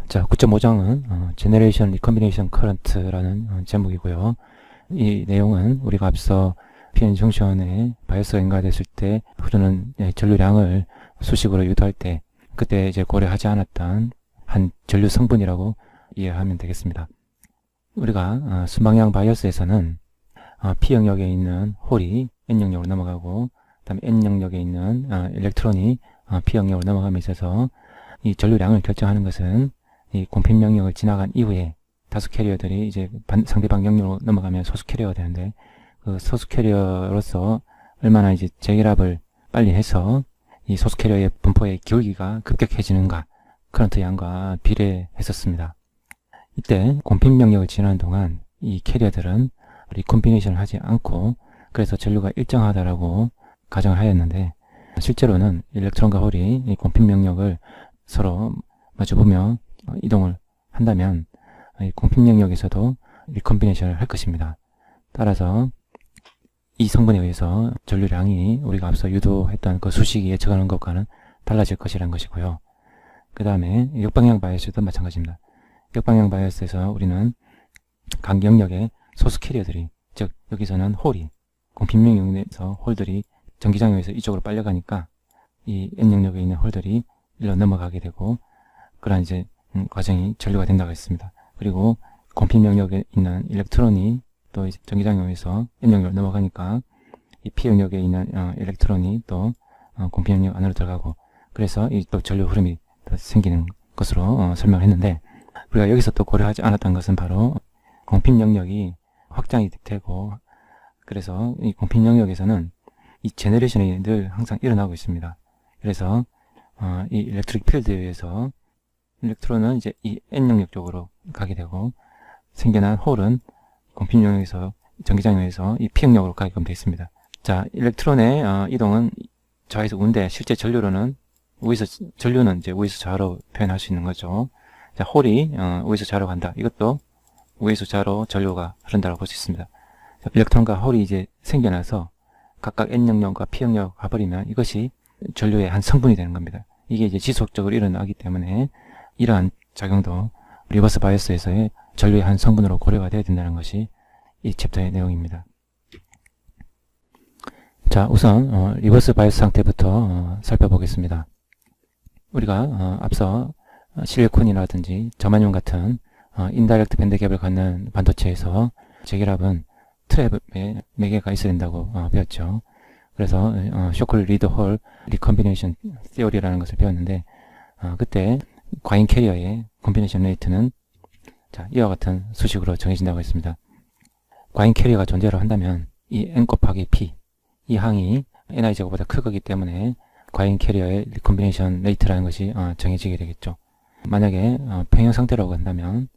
자, 9.5장은 Generation Recombination Current라는 제목이고요. 이 내용은 우리가 앞서 PN 정션에 바이오스가 인가됐을 때 흐르는 전류량을 수식으로 유도할 때 그때 이제 고려하지 않았던 한 전류 성분이라고 이해하면 되겠습니다. 우리가 순방향 바이오스에서는 P 영역에 있는 홀이 N 영역으로 넘어가고 그다음에 N 영역에 있는 일렉트론이 P 영역으로 넘어감에 있어서 이 전류량을 결정하는 것은 이 공핀 영역을 지나간 이후에 다수 캐리어들이 이제 상대방 영역으로 넘어가면 소수 캐리어가 되는데 그 소수 캐리어로서 얼마나 이제 재결합을 빨리 해서 이 소수 캐리어의 분포의 기울기가 급격해지는가 커런트 양과 비례했었습니다. 이때 공핀 영역을 지나는 동안 이 캐리어들은 리콤비네이션을 하지 않고 그래서 전류가 일정하다라고 가정을 하였는데 실제로는 일렉트론과 홀이 이 공핀 영역을 서로 마주보며 이동을 한다면 이 공핀 영역에서도 리콤비네이션을 할 것입니다. 따라서 이 성분에 의해서 전류량이 우리가 앞서 유도했던 그 수식이 예측하는 것과는 달라질 것이라는 것이고요. 그 다음에 역방향 바이오스도 마찬가지입니다. 역방향 바이오스에서 우리는 각 영역의 소수 캐리어들이, 즉 여기서는 홀이 공핀 영역에서 홀들이 전기장애에서 이쪽으로 빨려가니까 이 N 영역에 있는 홀들이 일로 넘어가게 되고 그런 이제 과정이 전류가 된다고 했습니다. 그리고 공핀 영역에 있는 일렉트론이 또 이제 전기장애에서 N 영역으로 넘어가니까 이 P 영역에 있는 일렉트론이 또 공핀 영역 안으로 들어가고 그래서 이 또 전류 흐름이 더 생기는 것으로 설명을 했는데 우리가 여기서 또 고려하지 않았던 것은 바로 공핀 영역이 확장이 되고 그래서 이 공핀 영역에서는 이 제너레이션이 늘 항상 일어나고 있습니다. 그래서 이 일렉트릭 필드에 의해서 일렉트론은 이제 이 N 영역 쪽으로 가게 되고 생겨난 홀은 공핀 영역에서 전기장애에서 이 P 영역으로 가게끔 되어 있습니다. 자, 일렉트론의 이동은 좌에서 우인데 실제 전류는 전류는 이제 우에서 좌로 표현할 수 있는 거죠. 자, 홀이 우에서 좌로 간다. 이것도 우에서 좌로 전류가 흐른다고 볼 수 있습니다. 자, 일렉트론과 홀이 이제 생겨나서 각각 N 영역과 P 영역 가버리면 이것이 전류의 한 성분이 되는 겁니다. 이게 이제 지속적으로 일어나기 때문에 이러한 작용도 리버스 바이오스에서의 전류의 한 성분으로 고려가 되어야 된다는 것이 이 챕터의 내용입니다. 자, 우선 리버스 바이오스 상태부터 살펴보겠습니다. 우리가 앞서 실리콘이라든지 저마늄 같은 인다이렉트 밴드 갭을 갖는 반도체에서 재결합은 트랩에 매개가 있어야 된다고 배웠죠. 그래서 쇼클 리드 홀 리컴비네이션 시어리라는 것을 배웠는데 그때 과잉 캐리어의 콤비네이션 레이트는 자, 이와 같은 수식으로 정해진다고 했습니다. 과잉 캐리어가 존재를 한다면 이 N 곱하기 P 이 항이 Ni 제곱보다 크기 때문에 과잉 캐리어의 리콤비네이션 레이트라는 것이 정해지게 되겠죠. 만약에 평형 상태라고 한다면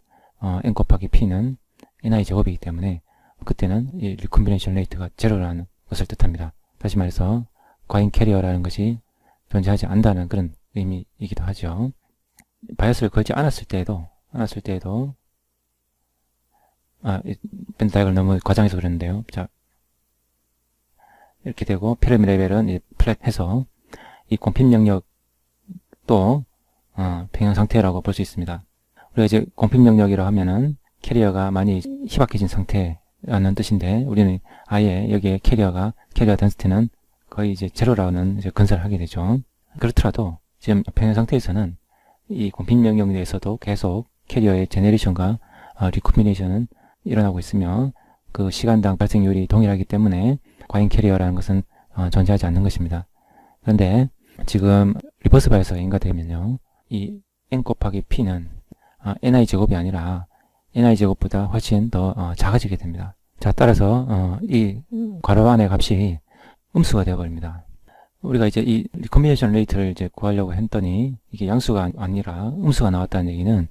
N 곱하기 P는 Ni 제곱이기 때문에 그때는 이 리콤비네이션 레이트가 제로라는 것을 뜻합니다. 다시 말해서 과잉 캐리어라는 것이 존재하지 않는다는 그런 의미이기도 하죠. 바이오스를 걸지 않았을 때에도 밴드 다이어그램 너무 과장해서 그랬는데요. 자, 이렇게 되고 페르미 레벨은 플랫해서 이 공핀 영역도 평형 상태라고 볼 수 있습니다. 우리가 이제 공핀 영역이라 하면은 캐리어가 많이 희박해진 상태라는 뜻인데 우리는 아예 여기에 캐리어 덴시티는 거의 이제 제로라는 이제 건설을 하게 되죠. 그렇더라도 지금 평형 상태에서는 이 공핀 영역 내에서도 계속 캐리어의 제네레이션과 리콤비네이션은 일어나고 있으며 그 시간당 발생률이 동일하기 때문에 과잉 캐리어라는 것은 존재하지 않는 것입니다. 그런데 지금 리버스 바이오스가 인가되면요, 이 N 곱하기 P는 Ni 제곱이 아니라 Ni 제곱보다 훨씬 더 작아지게 됩니다. 자, 따라서 이 괄호 안의 값이 음수가 되어버립니다. 우리가 이제 이 리콤비네이션 레이트를 이제 구하려고 했더니 이게 양수가 아니라 음수가 나왔다는 얘기는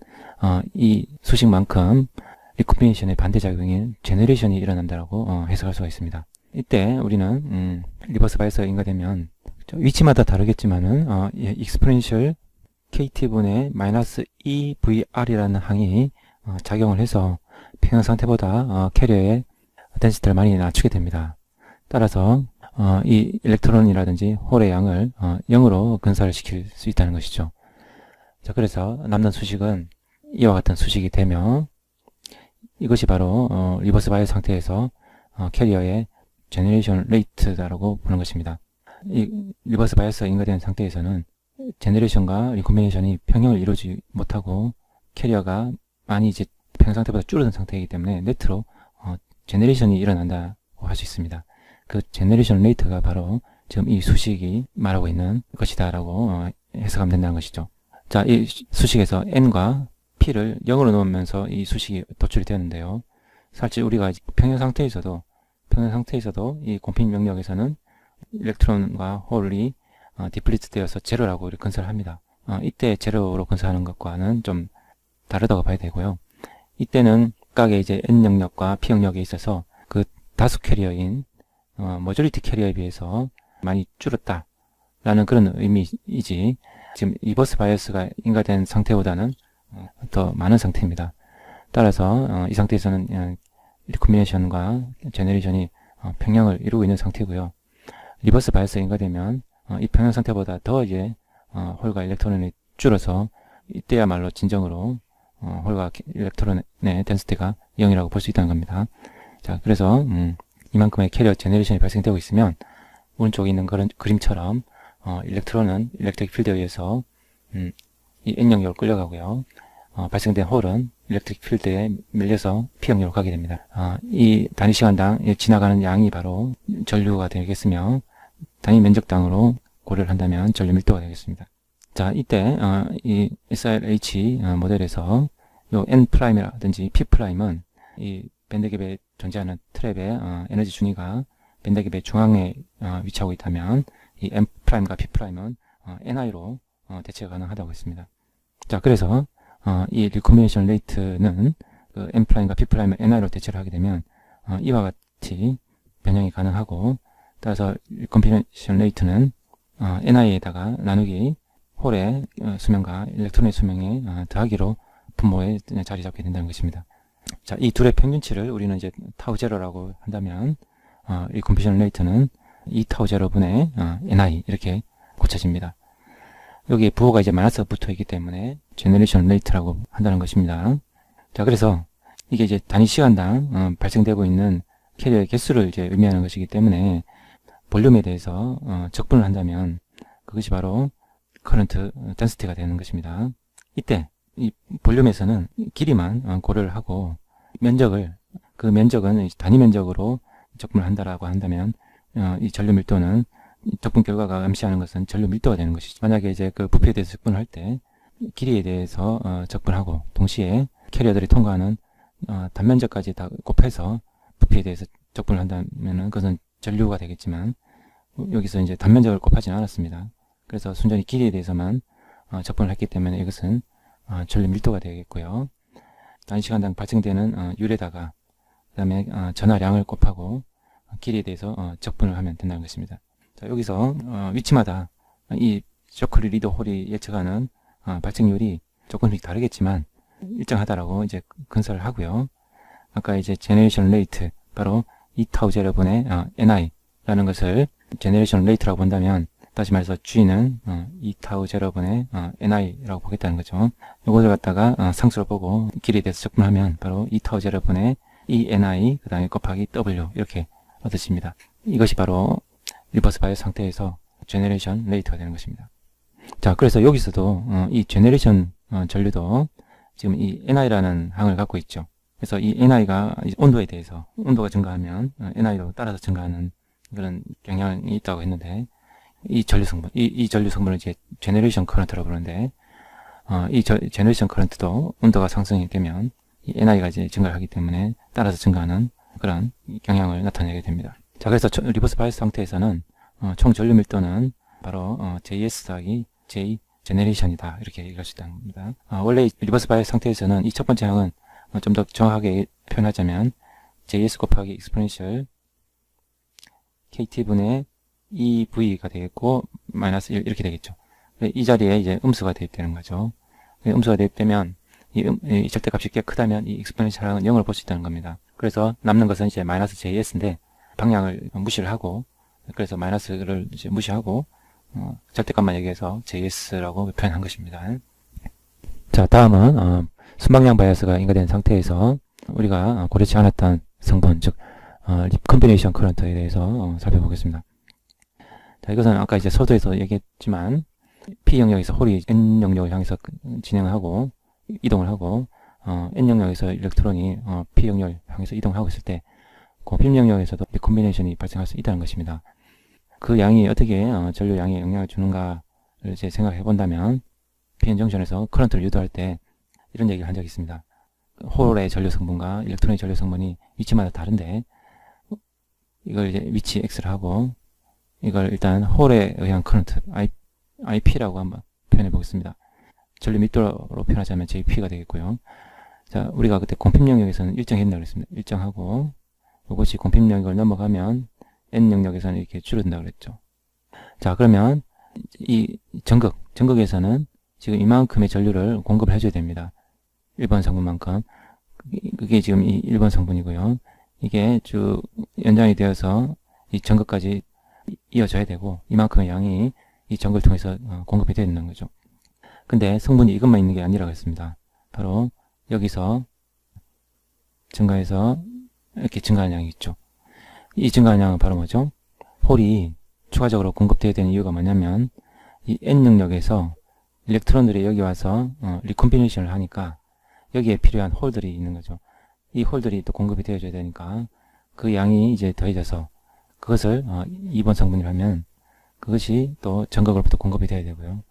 이 수식만큼 리콤비네이션의 반대작용인 제너레이션이 일어난다고 해석할 수가 있습니다. 이때 우리는 리버스 바이오스가 인가되면 위치마다 다르겠지만은 익스포넨셜 KT분의 마이너스 EVR이라는 항이 작용을 해서 평형 상태보다 캐리어의 덴시티를 많이 낮추게 됩니다. 따라서 이 일렉트론이라든지 홀의 양을 0으로 근사를 시킬 수 있다는 것이죠. 자, 그래서 남는 수식은 이와 같은 수식이 되며 이것이 바로 리버스 바이어스 상태에서 캐리어의 제너레이션 레이트라고 부르는 것입니다. 이 리버스 바이어스가 인가된 상태에서는 제너레이션과 리콤비네이션이 평형을 이루지 못하고 캐리어가 많이 이제 평형 상태보다 줄어든 상태이기 때문에 네트로 제너레이션이 일어난다고 할 수 있습니다. 그 제너레이션 레이트가 바로 지금 이 수식이 말하고 있는 것이다 라고 해석하면 된다는 것이죠. 자, 이 수식에서 n과 p를 0으로 놓으면서 이 수식이 도출이 되는데요. 사실 우리가 평형 상태에서도 이 곰핑 명령에서는 일렉트론과 홀이 디플리트 되어서 제로라고 이렇게 건설을 합니다. 이때 제로로 건설하는 것과는 좀 다르다고 봐야 되고요. 이때는 각각의 이제 n 영역과 p 영역에 있어서 그 다수 캐리어인 머저리티 캐리어에 비해서 많이 줄었다라는 그런 의미이지, 지금 리버스 바이어스가 인가된 상태보다는 더 많은 상태입니다. 따라서 이 상태에서는 리콤비네이션과 제너레이션이 평형을 이루고 있는 상태고요. 리버스 바이어스가 인가되면 이 평형 상태보다 더 이제 홀과 일렉트론이 줄어서 이때야말로 진정으로 홀과 일렉트론의 덴시티가 0이라고 볼 수 있다는 겁니다. 자, 그래서 이만큼의 캐리어 제너레이션이 발생되고 있으면 오른쪽에 있는 그런 그림처럼 일렉트론은 일렉트릭 필드에 의해서 이 n 영역으로 끌려가고요. 발생된 홀은 일렉트릭 필드에 밀려서 p 영역으로 가게 됩니다. 이 단위 시간당 지나가는 양이 바로 전류가 되겠으며, 단위 면적당으로 고려를 한다면 전류 밀도가 되겠습니다. 자, 이때 이 SRH 모델에서 요 N'이라든지 P'은 이 밴드갭에 존재하는 트랩의 에너지 준위가 밴드갭의 중앙에 위치하고 있다면 이 N'과 P'은 NI로 대체가 가능하다고 했습니다. 자, 그래서 이 리콤비네이션 레이트는 그 N'과 P'을 NI로 대체를 하게 되면 이와 같이 변형이 가능하고, 따라서 리콤비네이션 레이트는 NI에다가 나누기 홀의 수명과 일렉트론의 수명에 더하기로 분모에 자리 잡게 된다는 것입니다. 자, 이 둘의 평균치를 우리는 이제 타우 제로라고 한다면 리콤비네이션 레이트는 이 타우 제로분의 NI 이렇게 고쳐집니다. 여기에 부호가 이제 마이너스가 붙어 있기 때문에 제너레이션 레이트라고 한다는 것입니다. 자, 그래서 이게 이제 단위 시간당 발생되고 있는 캐리어의 개수를 이제 의미하는 것이기 때문에 볼륨에 대해서 적분을 한다면 그것이 바로 커런트 덴시티가 되는 것입니다. 이때 이 볼륨에서는 길이만 고려를 하고 그 면적은 단위 면적으로 적분을 한다라고 한다면 이 전류 밀도는 적분 결과가 암시하는 것은 전류 밀도가 되는 것이죠. 만약에 이제 그 부피에 대해서 적분을 할 때 길이에 대해서 적분하고 동시에 캐리어들이 통과하는 단면적까지 다 곱해서 부피에 대해서 적분을 한다면은 그것은 전류가 되겠지만, 여기서 이제 단면적을 곱하지는 않았습니다. 그래서 순전히 길이에 대해서만 적분을 했기 때문에 이것은 전류 밀도가 되겠고요. 단위 시간당 발생되는 율에다가 그 다음에 전하량을 곱하고 길이에 대해서 적분을 하면 된다는 것입니다. 자, 여기서 위치마다 이 쇼클리 리더 홀이 예측하는 발생률이 조금씩 다르겠지만 일정하다라고 이제 건설을 하고요. 아까 이제 제너레이션 레이트, 바로 이 타우 제로분의 NI라는 것을 제너레이션 레이트라고 본다면, 다시 말해서 G는 이 타우 제로분의 NI라고 보겠다는 거죠. 이것을 갖다가 상수로 보고 길이에 대해서 적분하면 바로 이 타우 제로분의 이 NI 그 다음에 곱하기 W 이렇게 얻으십니다. 이것이 바로 리버스 바이어스 상태에서 제너레이션 레이트가 되는 것입니다. 자, 그래서 여기서도 이 제너레이션 전류도 지금 이 NI라는 항을 갖고 있죠. 그래서 이 NI가 온도에 대해서, 온도가 증가하면 NI도 따라서 증가하는 그런 경향이 있다고 했는데, 이 전류 성분, 이 전류 성분을 이제 제너레이션 커런트라고 부르는데, 이 제너레이션 커런트도 온도가 상승이 되면 이 NI가 이제 증가를 하기 때문에 따라서 증가하는 그런 경향을 나타내게 됩니다. 자, 그래서 리버스 바이어스 상태에서는 총 전류 밀도는 바로 JS 더하기 J 제너레이션이다, 이렇게 얘기할 수 있다는 겁니다. 원래 리버스 바이어스 상태에서는 이 첫 번째 항은 좀 더 정확하게 표현하자면 JS 곱하기 exponential KT분의 EV가 되겠고 마이너스 1 이렇게 되겠죠. 이 자리에 이제 음수가 대입되는 거죠. 음수가 대입되면 이 절대값이 꽤 크다면 이 exponential은 0을 볼 수 있다는 겁니다. 그래서 남는 것은 이제 마이너스 JS인데 방향을 무시를 하고, 그래서 마이너스를 이제 무시하고 절대값만 얘기해서 JS라고 표현한 것입니다. 자, 다음은 순방향 바이어스가 인가된 상태에서 우리가 고려치 않았던 성분, 즉 컨비네이션 커런트에 대해서 살펴보겠습니다. 자, 이것은 아까 이제 서두에서 얘기했지만 P 영역에서 홀이 N 영역을 향해서 진행을 하고 이동을 하고 N 영역에서 일렉트론이 P 영역을 향해서 이동하고 있을 때 그 P 영역에서도 리콤비네이션이 발생할 수 있다는 것입니다. 그 양이 어떻게 전류 양에 영향을 주는가를 이제 생각해 본다면 PN 정션에서 커런트를 유도할 때 이런 얘기를 한 적이 있습니다. 홀의 전류 성분과 일렉트론의 전류 성분이 위치마다 다른데 이걸 이제 위치 X를 하고 이걸 일단 홀에 의한 커런트 IP라고 한번 표현해 보겠습니다. 전류密도로 표현하자면 JP가 되겠고요. 자, 우리가 그때 공핍 영역에서는 일정했다고 그랬습니다. 일정하고 이것이 공핍 영역을 넘어가면 N 영역에서는 이렇게 줄어든다고 그랬죠. 자, 그러면 이 전극에서는 지금 이만큼의 전류를 공급을 해줘야 됩니다. 1번 성분만큼. 그게 지금 이 1번 성분이고요. 이게 쭉 연장이 되어서 이 전극까지 이어져야 되고 이만큼의 양이 이 전극을 통해서 공급이 되어야 된다는 거죠. 근데 성분이 이것만 있는 게 아니라고 했습니다. 바로 여기서 증가해서 이렇게 증가하는 양이 있죠. 이 증가하는 양은 바로 뭐죠? 홀이 추가적으로 공급되어야 되는 이유가 뭐냐면 이 N 영역에서 일렉트론들이 여기 와서 리콤비네이션을 하니까 여기에 필요한 홀들이 있는 거죠. 이 홀들이 또 공급이 되어줘야 되니까 그 양이 이제 더해져서 그것을 2번 성분이라면 그것이 또 전극으로부터 공급이 되어야 되고요.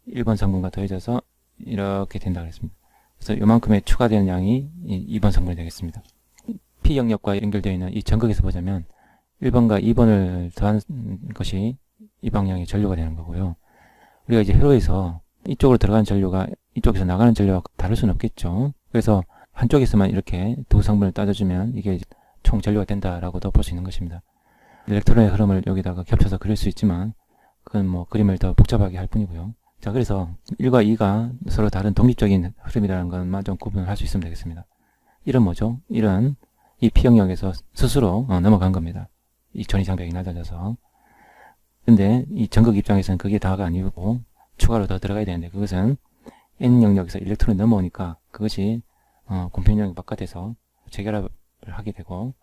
1번 성분과 더해져서 이렇게 된다고 했습니다. 그래서 이만큼의 추가되는 양이 2번 성분이 되겠습니다. P 영역과 연결되어 있는 이 전극에서 보자면 1번과 2번을 더한 것이 이 방향의 전류가 되는 거고요. 우리가 이제 회로에서 이쪽으로 들어가는 전류가 이쪽에서 나가는 전류와 다를 수는 없겠죠. 그래서 한쪽에서만 이렇게 두 성분을 따져주면 이게 총 전류가 된다라고도 볼 수 있는 것입니다. 일렉트론의 흐름을 여기다가 겹쳐서 그릴 수 있지만 그건 뭐 그림을 더 복잡하게 할 뿐이고요. 자, 그래서 1과 2가 서로 다른 독립적인 흐름이라는 것만 좀 구분을 할 수 있으면 되겠습니다. 1은 뭐죠? 1은 이 P 영역에서 스스로 넘어간 겁니다. 이 전이장벽이 낮아져서. 근데 이 전극 입장에서는 그게 다가 아니고 추가로 더 들어가야 되는데 그것은 N 영역에서 일렉트론이 넘어오니까 그것이 공평 영역 바깥에서 재결합을 하게 되고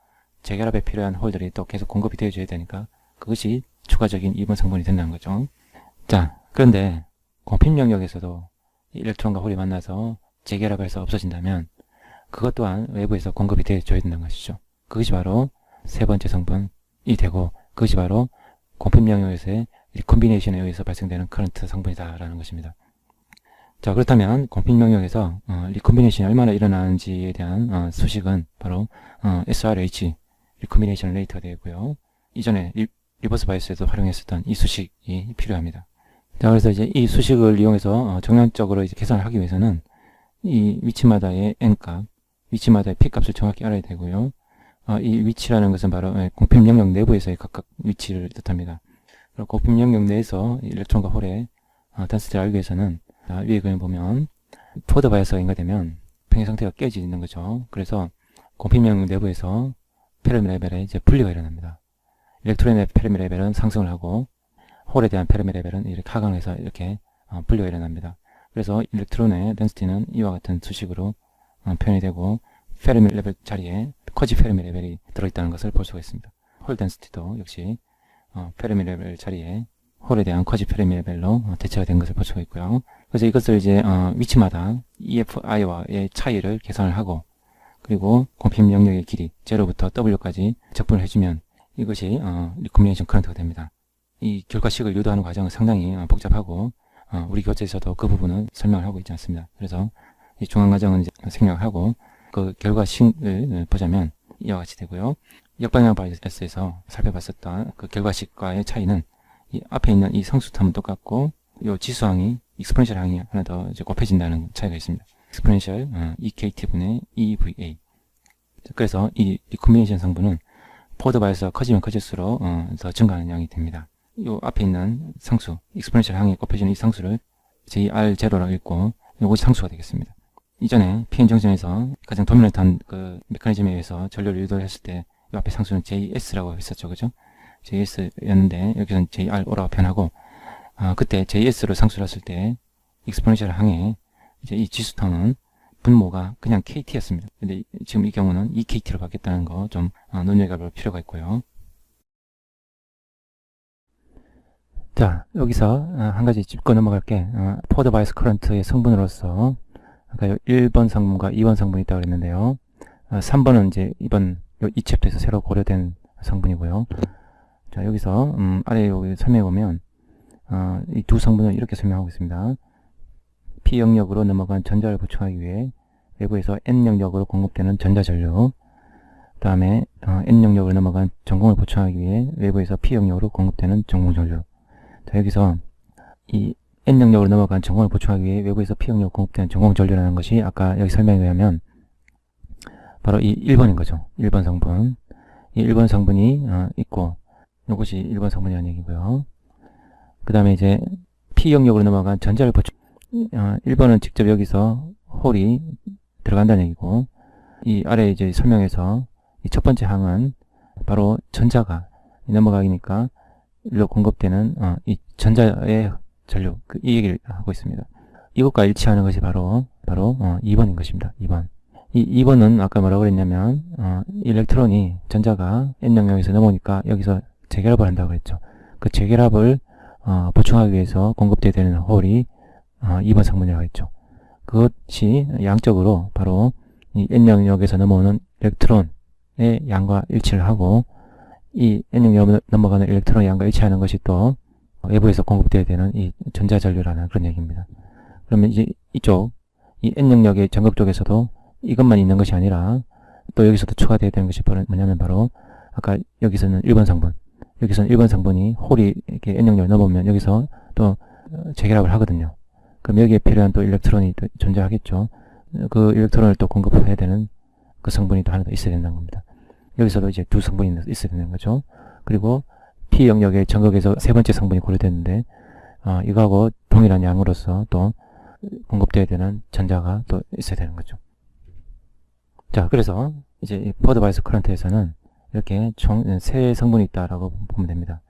재결합에 필요한 홀들이 또 계속 공급이 되어줘야 되니까 그것이 추가적인 2번 성분이 된다는 거죠. 자, 그런데 공핍 영역에서도 일렉트론과 홀이 만나서 재결합해서 없어진다면 그것 또한 외부에서 공급이 되어줘야 된다는 것이죠. 그것이 바로 세 번째 성분이 되고 그것이 바로 공핍 영역에서의 리콤비네이션에 의해서 발생되는 커런트 성분이다라는 것입니다. 자, 그렇다면 공핍 영역에서 리콤비네이션이 얼마나 일어나는지에 대한 수식은 바로 SRH 리콤비네이션 레이트가 되고요. 이전에 리버스 바이어스에도 활용했었던 이 수식이 필요합니다. 자, 그래서 이제 이 수식을 이용해서 정량적으로 이제 계산을 하기 위해서는 이 위치마다의 N값, 위치마다의 P값을 정확히 알아야 되고요. 이 위치라는 것은 바로 공핍 영역 내부에서의 각각 위치를 뜻합니다. 그리고 공핍 영역 내에서 일렉트론과 홀의 덴시티를 알기 위해서는 위에 그림 보면 포드 바이어스가 인가되면 평행 상태가 깨지는 거죠. 그래서 공핍 영역 내부에서 페르미 레벨에 이제 분리가 일어납니다. 일렉트론의 페르미 레벨은 상승을 하고 홀에 대한 페르미 레벨은 이렇게 하강해서 이렇게 분리가 일어납니다. 그래서 일렉트론의 덴시티는 이와 같은 수식으로 표현이 되고 페르미 레벨 자리에 쿼지 페르미 레벨이 들어있다는 것을 볼 수가 있습니다. 홀 덴시티도 역시 페르미 레벨 자리에 홀에 대한 쿼지 페르미 레벨로 대체가 된 것을 볼 수가 있고요. 그래서 이것을 이제 위치마다 EFI와의 차이를 계산을 하고 그리고 공핍 영역의 길이 0부터 W까지 적분을 해주면 이것이 리콤비네이션 커런트가 됩니다. 이 결과식을 유도하는 과정은 상당히 복잡하고 우리 교재에서도 그 부분은 설명을 하고 있지 않습니다. 그래서 이 중간 과정은 이제 생략하고 그 결과식을 보자면 이와 같이 되고요. 역방향 바이어스에서 살펴봤었던 그 결과식과의 차이는 이 앞에 있는 이 성수텀은 똑같고 이 지수항이 익스포넨셜 항이 하나 더 이제 곱해진다는 차이가 있습니다. 익스포넨셜 EKT분의 EVA. 그래서 이 리콤비네이션 성분은 포드 바이어스가 커지면 커질수록 더 증가하는 양이 됩니다. 이 앞에 있는 상수, 익스포넨셜 항이 곱해지는 이 상수를 JR0라고 읽고 이것이 상수가 되겠습니다. 이전에 PN 정션에서 가장 도미넌트한 그 메커니즘에 의해서 전류를 유도했을 때 이 앞에 상수는 JS라고 했었죠. 그죠? JS였는데 여기서는 JRO라고 표현하고 그때 JS로 상수를 했을 때 익스포넨셜 항에 이제 이 지수텀은 분모가 그냥 KT였습니다. 근데 지금 이 경우는 EKT로 바뀌었다는 거 좀 눈여겨볼 필요가 있고요. 자, 여기서 한 가지 짚고 넘어갈게. 포워드 바이어스 커런트의 성분으로서 아까 1번 성분과 2번 성분이 있다고 그랬는데요. 3번은 이제 이 챕터에서 새로 고려된 성분이고요. 자, 여기서 아래 여기 설명해 보면 이 두 성분을 이렇게 설명하고 있습니다. P 영역으로 넘어간 전자를 보충하기 위해 외부에서 N 영역으로 공급되는 전자전류, 그 다음에 N 영역으로 넘어간 전공을 보충하기 위해 외부에서 P 영역으로 공급되는 전공전류. 자, 여기서 이 N 영역으로 넘어간 전공을 보충하기 위해 외부에서 P 영역으로 공급되는 전공전류라는 것이 아까 여기 설명에 의하면 바로 이 1번인 거죠. 1번 성분. 이 1번 성분이 있고 이것이 1번 성분이라는 얘기고요. 그 다음에 이제 P 영역으로 넘어간 전자를 보충 1번은 직접 여기서 홀이 들어간다는 얘기고, 이 아래 이제 설명에서 이 첫 번째 항은 바로 전자가 넘어가니까 일로 공급되는 이 전자의 전류, 이 얘기를 하고 있습니다. 이것과 일치하는 것이 바로 2번인 것입니다. 2번. 이 2번은 아까 뭐라고 그랬냐면 일렉트론이 전자가 N 영역에서 넘어오니까 여기서 재결합을 한다고 그랬죠. 그 재결합을 보충하기 위해서 공급되어야 되는 홀이 2번 성분이라고 했죠. 그것이 양적으로 바로 이 N 영역에서 넘어오는 일렉트론의 양과 일치를 하고, 이 N 영역으로 넘어가는 일렉트론의 양과 일치하는 것이 또 외부에서 공급되어야 되는 이 전자전류라는 그런 얘기입니다. 그러면 이제 이 N 영역의 전극 쪽에서도 이것만 있는 것이 아니라 또 여기서도 추가되어야 되는 것이 뭐냐면 바로 아까 여기서는 1번 성분, 여기서는 1번 성분이 홀이 이렇게 N 영역을 넘어오면 여기서 또 재결합을 하거든요. 그럼 여기에 필요한 또 일렉트론이 또 존재하겠죠. 그 일렉트론을 또 공급해야 되는 그 성분이 또 하나 더 있어야 된다는 겁니다. 여기서도 이제 두 성분이 있어야 되는 거죠. 그리고 P 영역의 전극에서 세 번째 성분이 고려됐는데 이거하고 동일한 양으로서 또 공급되어야 되는 전자가 또 있어야 되는 거죠. 자, 그래서 이제 이 포워드 바이어스 커런트에서는 이렇게 총 3성분이 있다라고 보면 됩니다.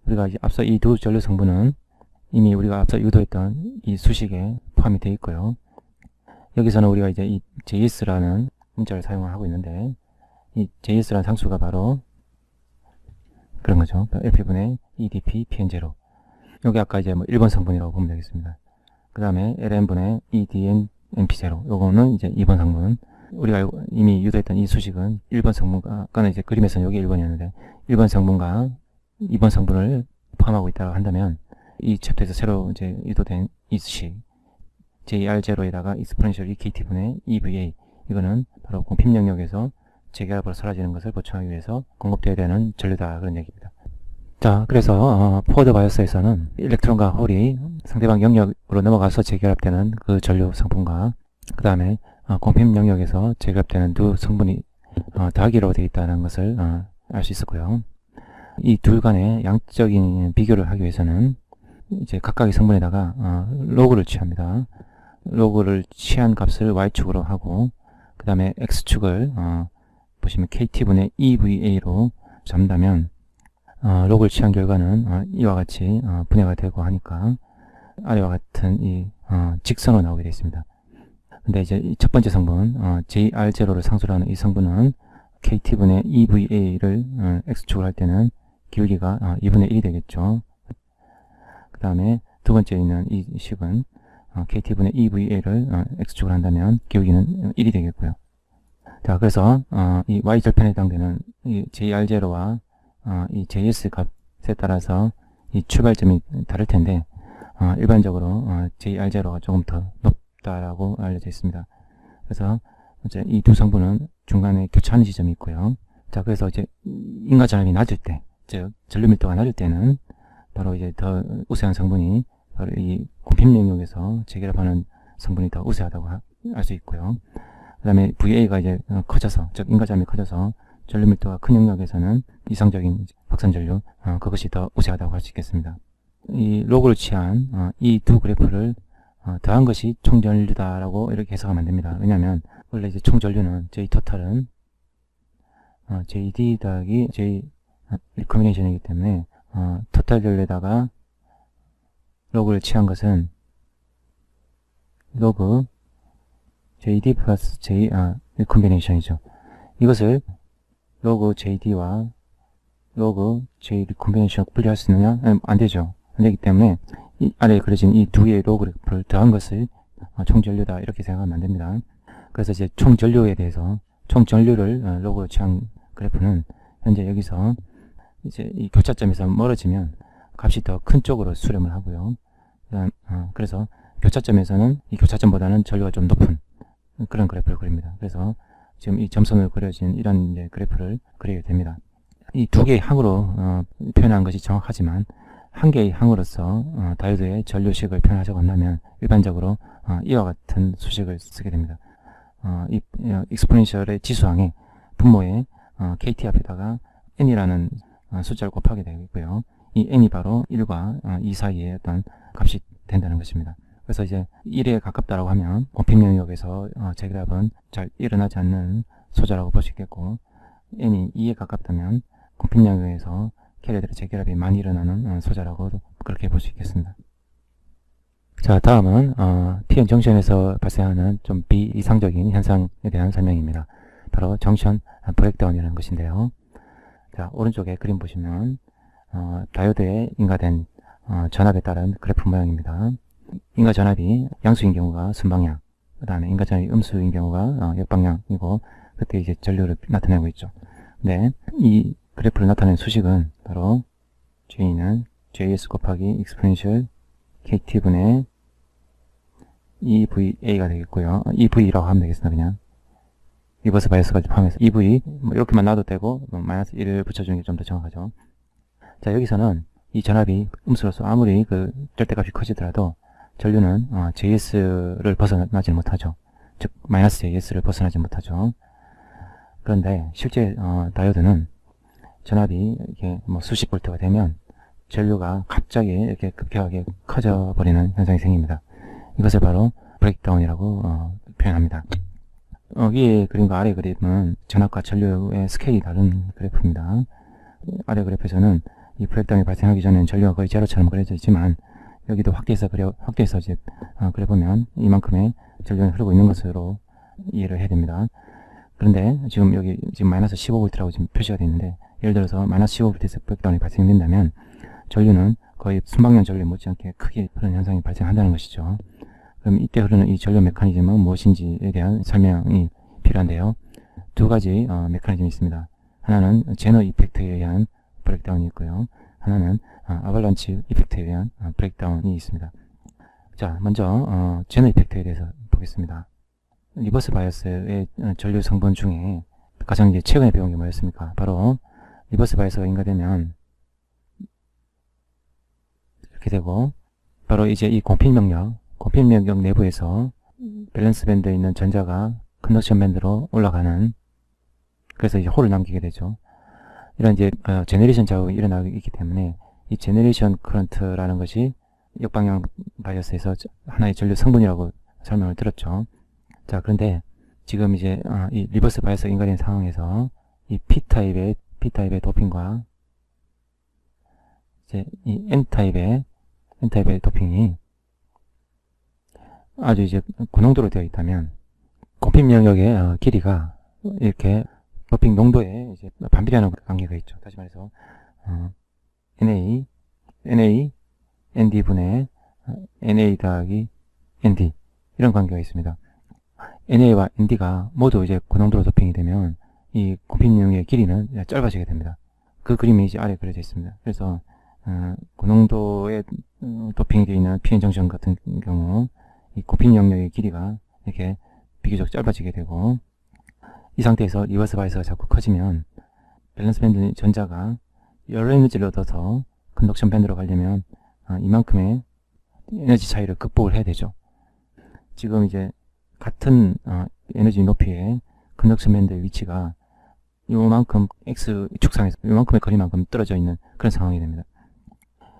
우리가 이제 앞서 이 두 전류 성분은 이미 우리가 앞서 유도했던 이 수식에 포함이 되어 있고요. 여기서는 우리가 이제 이 JS라는 문자를 사용하고 있는데, 이 JS라는 상수가 바로 그런 거죠. LP분의 EDP PN0. 여기 아까 이제 1번 성분이라고 보면 되겠습니다. 그 다음에 LN분의 EDN NP0. 요거는 이제 2번 성분. 우리가 이미 유도했던 이 수식은 1번 성분과, 아까는 이제 그림에서는 여기 1번이었는데, 1번 성분과 2번 성분을 포함하고 있다고 한다면, 이 챕터에서 새로 이제 유도된 이 수식, JR0에다가 exponential EKT분의 EVA, 이거는 바로 공핍 영역에서 재결합으로 사라지는 것을 보충하기 위해서 공급되어야 되는 전류다, 그런 얘기입니다. 자, 그래서 포워드 바이어스에서는 일렉트론과 홀이 상대방 영역으로 넘어가서 재결합되는 그 전류 성분과 그 다음에 공핍 영역에서 재결합되는 두 성분이 더하기로 되어 있다는 것을 알 수 있었고요. 이 둘 간의 양적인 비교를 하기 위해서는 이제 각각의 성분에다가 로그를 취합니다. 로그를 취한 값을 y축으로 하고, 그 다음에 x축을 보시면 kt분의 EVA로 잡는다면 로그를 취한 결과는 이와 같이 분해가 되고 하니까 아래와 같은 이 직선으로 나오게 되어 있습니다. 근데 이제 첫 번째 성분 JR0를 상수로 하는 이 성분은 KT분의 EVA를 x축을 할 때는 기울기가 2분의 1이 되겠죠. 그 다음에 두 번째 있는 이 식은 KT분의 EVA를 x축을 한다면 기울기는 1이 되겠고요. 자, 그래서 이 y절편에 해당되는 이 JR0와 이 JS 값에 따라서 이 출발점이 다를 텐데 일반적으로 JR0가 조금 더 높다라고 알려져 있습니다. 그래서 이제 이 두 성분은 중간에 교차하는 지점이 있고요. 자, 그래서 이제 인과전압이 낮을 때, 즉 전류 밀도가 낮을 때는 바로 이제 더 우세한 성분이 바로 이 공핍 영역에서 재결합하는 성분이 더 우세하다고 알 수 있고요. 그 다음에 VA가 이제 커져서, 즉 인과전압이 커져서 전류 밀도가 큰 영역에서는 이상적인 확산전류, 그것이 더 우세하다고 할 수 있겠습니다. 이 로그를 취한 이 두 그래프를 더한 것이 총전류다라고 이렇게 해석하면 안 됩니다. 왜냐하면 원래 이제 총전류는 J 토탈은 JD 더하기 J 리커미네이션이기 때문에 토탈 전류에다가 로그를 취한 것은 로그 JD 플러스 J, 리콤비네이션이죠. 이것을 로그 JD와 로그 J 리콤비네이션 분리할 수 있느냐? 안 되죠. 안 되기 때문에 이 아래에 그려진 이 두 개의 로그를 더한 것을 총전류다 이렇게 생각하면 안 됩니다. 그래서 이제 총전류에 대해서 총전류를 로그로 취한 그래프는 현재 여기서 이제 이 교차점에서 멀어지면 값이 더 큰 쪽으로 수렴을 하고요. 그래서 교차점에서는 이 교차점보다는 전류가 좀 높은 그런 그래프를 그립니다. 그래서 지금 이 점선으로 그려진 이런 이제 그래프를 그리게 됩니다. 이 두 개의 항으로 표현한 것이 정확하지만 한 개의 항으로서 다이오드의 전류식을 표현하자고 한다면 일반적으로 이와 같은 수식을 쓰게 됩니다. 이 익스포넨셜의 지수항의 분모에 KT 앞에다가 n이라는 숫자를 곱하게 되고요. 이 n이 바로 1과 2 사이의 어떤 값이 된다는 것입니다. 그래서 이제 1에 가깝다라고 하면 곰팡 영역에서 재결합은 잘 일어나지 않는 소자라고 볼 수 있겠고, n이 2에 가깝다면 곰팡 영역에서 캐리어들의 재결합이 많이 일어나는 소자라고 그렇게 볼 수 있겠습니다. 자, 다음은 PN 정션에서 발생하는 좀 비이상적인 현상에 대한 설명입니다. 바로 정션 브레이크다운이라는 것인데요. 자, 오른쪽에 그림 보시면 다이오드에 인가된 전압에 따른 그래프 모양입니다. 인가 전압이 양수인 경우가 순방향, 그 다음에 인가 전압이 음수인 경우가 역방향이고, 그때 이제 전류를 나타내고 있죠. 네, 이 그래프를 나타낸 수식은 바로 J는 JS 곱하기 익스포넨셜 KT분의 EVA가 되겠고요. EV라고 하면 되겠습니다. 그냥 리버스 바이어스까지 포함해서 EV 뭐 이렇게만 놔도 되고 마이너스 1을 붙여주는 게 좀 더 정확하죠. 자, 여기서는 이 전압이 음수로서 아무리 그 절대값이 커지더라도 전류는 JS를 벗어나지 못하죠. 즉 마이너스 JS를 벗어나지 못하죠. 그런데 실제 다이오드는 전압이 이렇게 뭐 수십 볼트가 되면 전류가 갑자기 이렇게 급격하게 커져 버리는 현상이 생깁니다. 이것을 바로 브레이크다운이라고 표현합니다. 위에 그림과 아래 그림은 전압과 전류의 스케일이 다른 그래프입니다. 아래 그래프에서는 이 브레이크다운이 발생하기 전에는 전류가 거의 제로처럼 그려져 있지만, 여기도 확대해서 이제 그려보면 이만큼의 전류는 흐르고 있는 것으로 이해를 해야 됩니다. 그런데 지금 여기 지금 마이너스 15V라고 지금 표시가 되어 있는데, 예를 들어서 마이너스 15V에서 브레이크다운이 발생된다면 전류는 거의 순방향 전류에 못지않게 크게 흐르는 현상이 발생한다는 것이죠. 그럼 이때 흐르는 이 전류 메커니즘은 무엇인지에 대한 설명이 필요한데요. 두 가지 메커니즘이 있습니다. 하나는 제너 이펙트에 의한 브레이크다운이 있고요. 하나는 아발란치 이펙트에 의한 브레이크다운이 있습니다. 자, 먼저 제너 이펙트에 대해서 보겠습니다. 리버스 바이어스의 전류 성분 중에 가장 이제 최근에 배운 게 뭐였습니까? 바로 리버스 바이어스가 인가되면 이렇게 되고, 바로 이제 이 공필 명령 내부에서 밸런스 밴드에 있는 전자가 컨덕션 밴드로 올라가는, 그래서 이제 홀을 남기게 되죠. 이런 이제 제너레이션 작업이 일어나고 있기 때문에 이 제너레이션 커런트라는 것이 역방향 바이어스에서 하나의 전류 성분이라고 설명을 들었죠. 자, 그런데 지금 이제 이 리버스 바이어스가 인가된 상황에서 이 P타입의 도핑과 이제 이 N타입의 도핑이 아주 이제 고농도로 되어 있다면 공필 영역의 길이가 이렇게 도핑 농도에 이제 반비례하는 관계가 있죠. 다시 말해서 ND 분의 NA 더하기 ND, 이런 관계가 있습니다. NA와 ND가 모두 이제 고농도로 도핑이 되면 이 공필 영역의 길이는 짧아지게 됩니다. 그 그림이 이제 아래 그려져 있습니다. 그래서 고농도의 도핑이 되어 있는 PN 정션 같은 경우 이 고핀 영역의 길이가 이렇게 비교적 짧아지게 되고, 이 상태에서 리버스 바이어스가 자꾸 커지면 밸런스 밴드 전자가 여러 에너지를 얻어서 컨덕션 밴드로 가려면 이만큼의 에너지 차이를 극복을 해야 되죠. 지금 이제 같은 에너지 높이의 컨덕션 밴드의 위치가 요만큼 X 축상에서 요만큼의 거리만큼 떨어져 있는 그런 상황이 됩니다.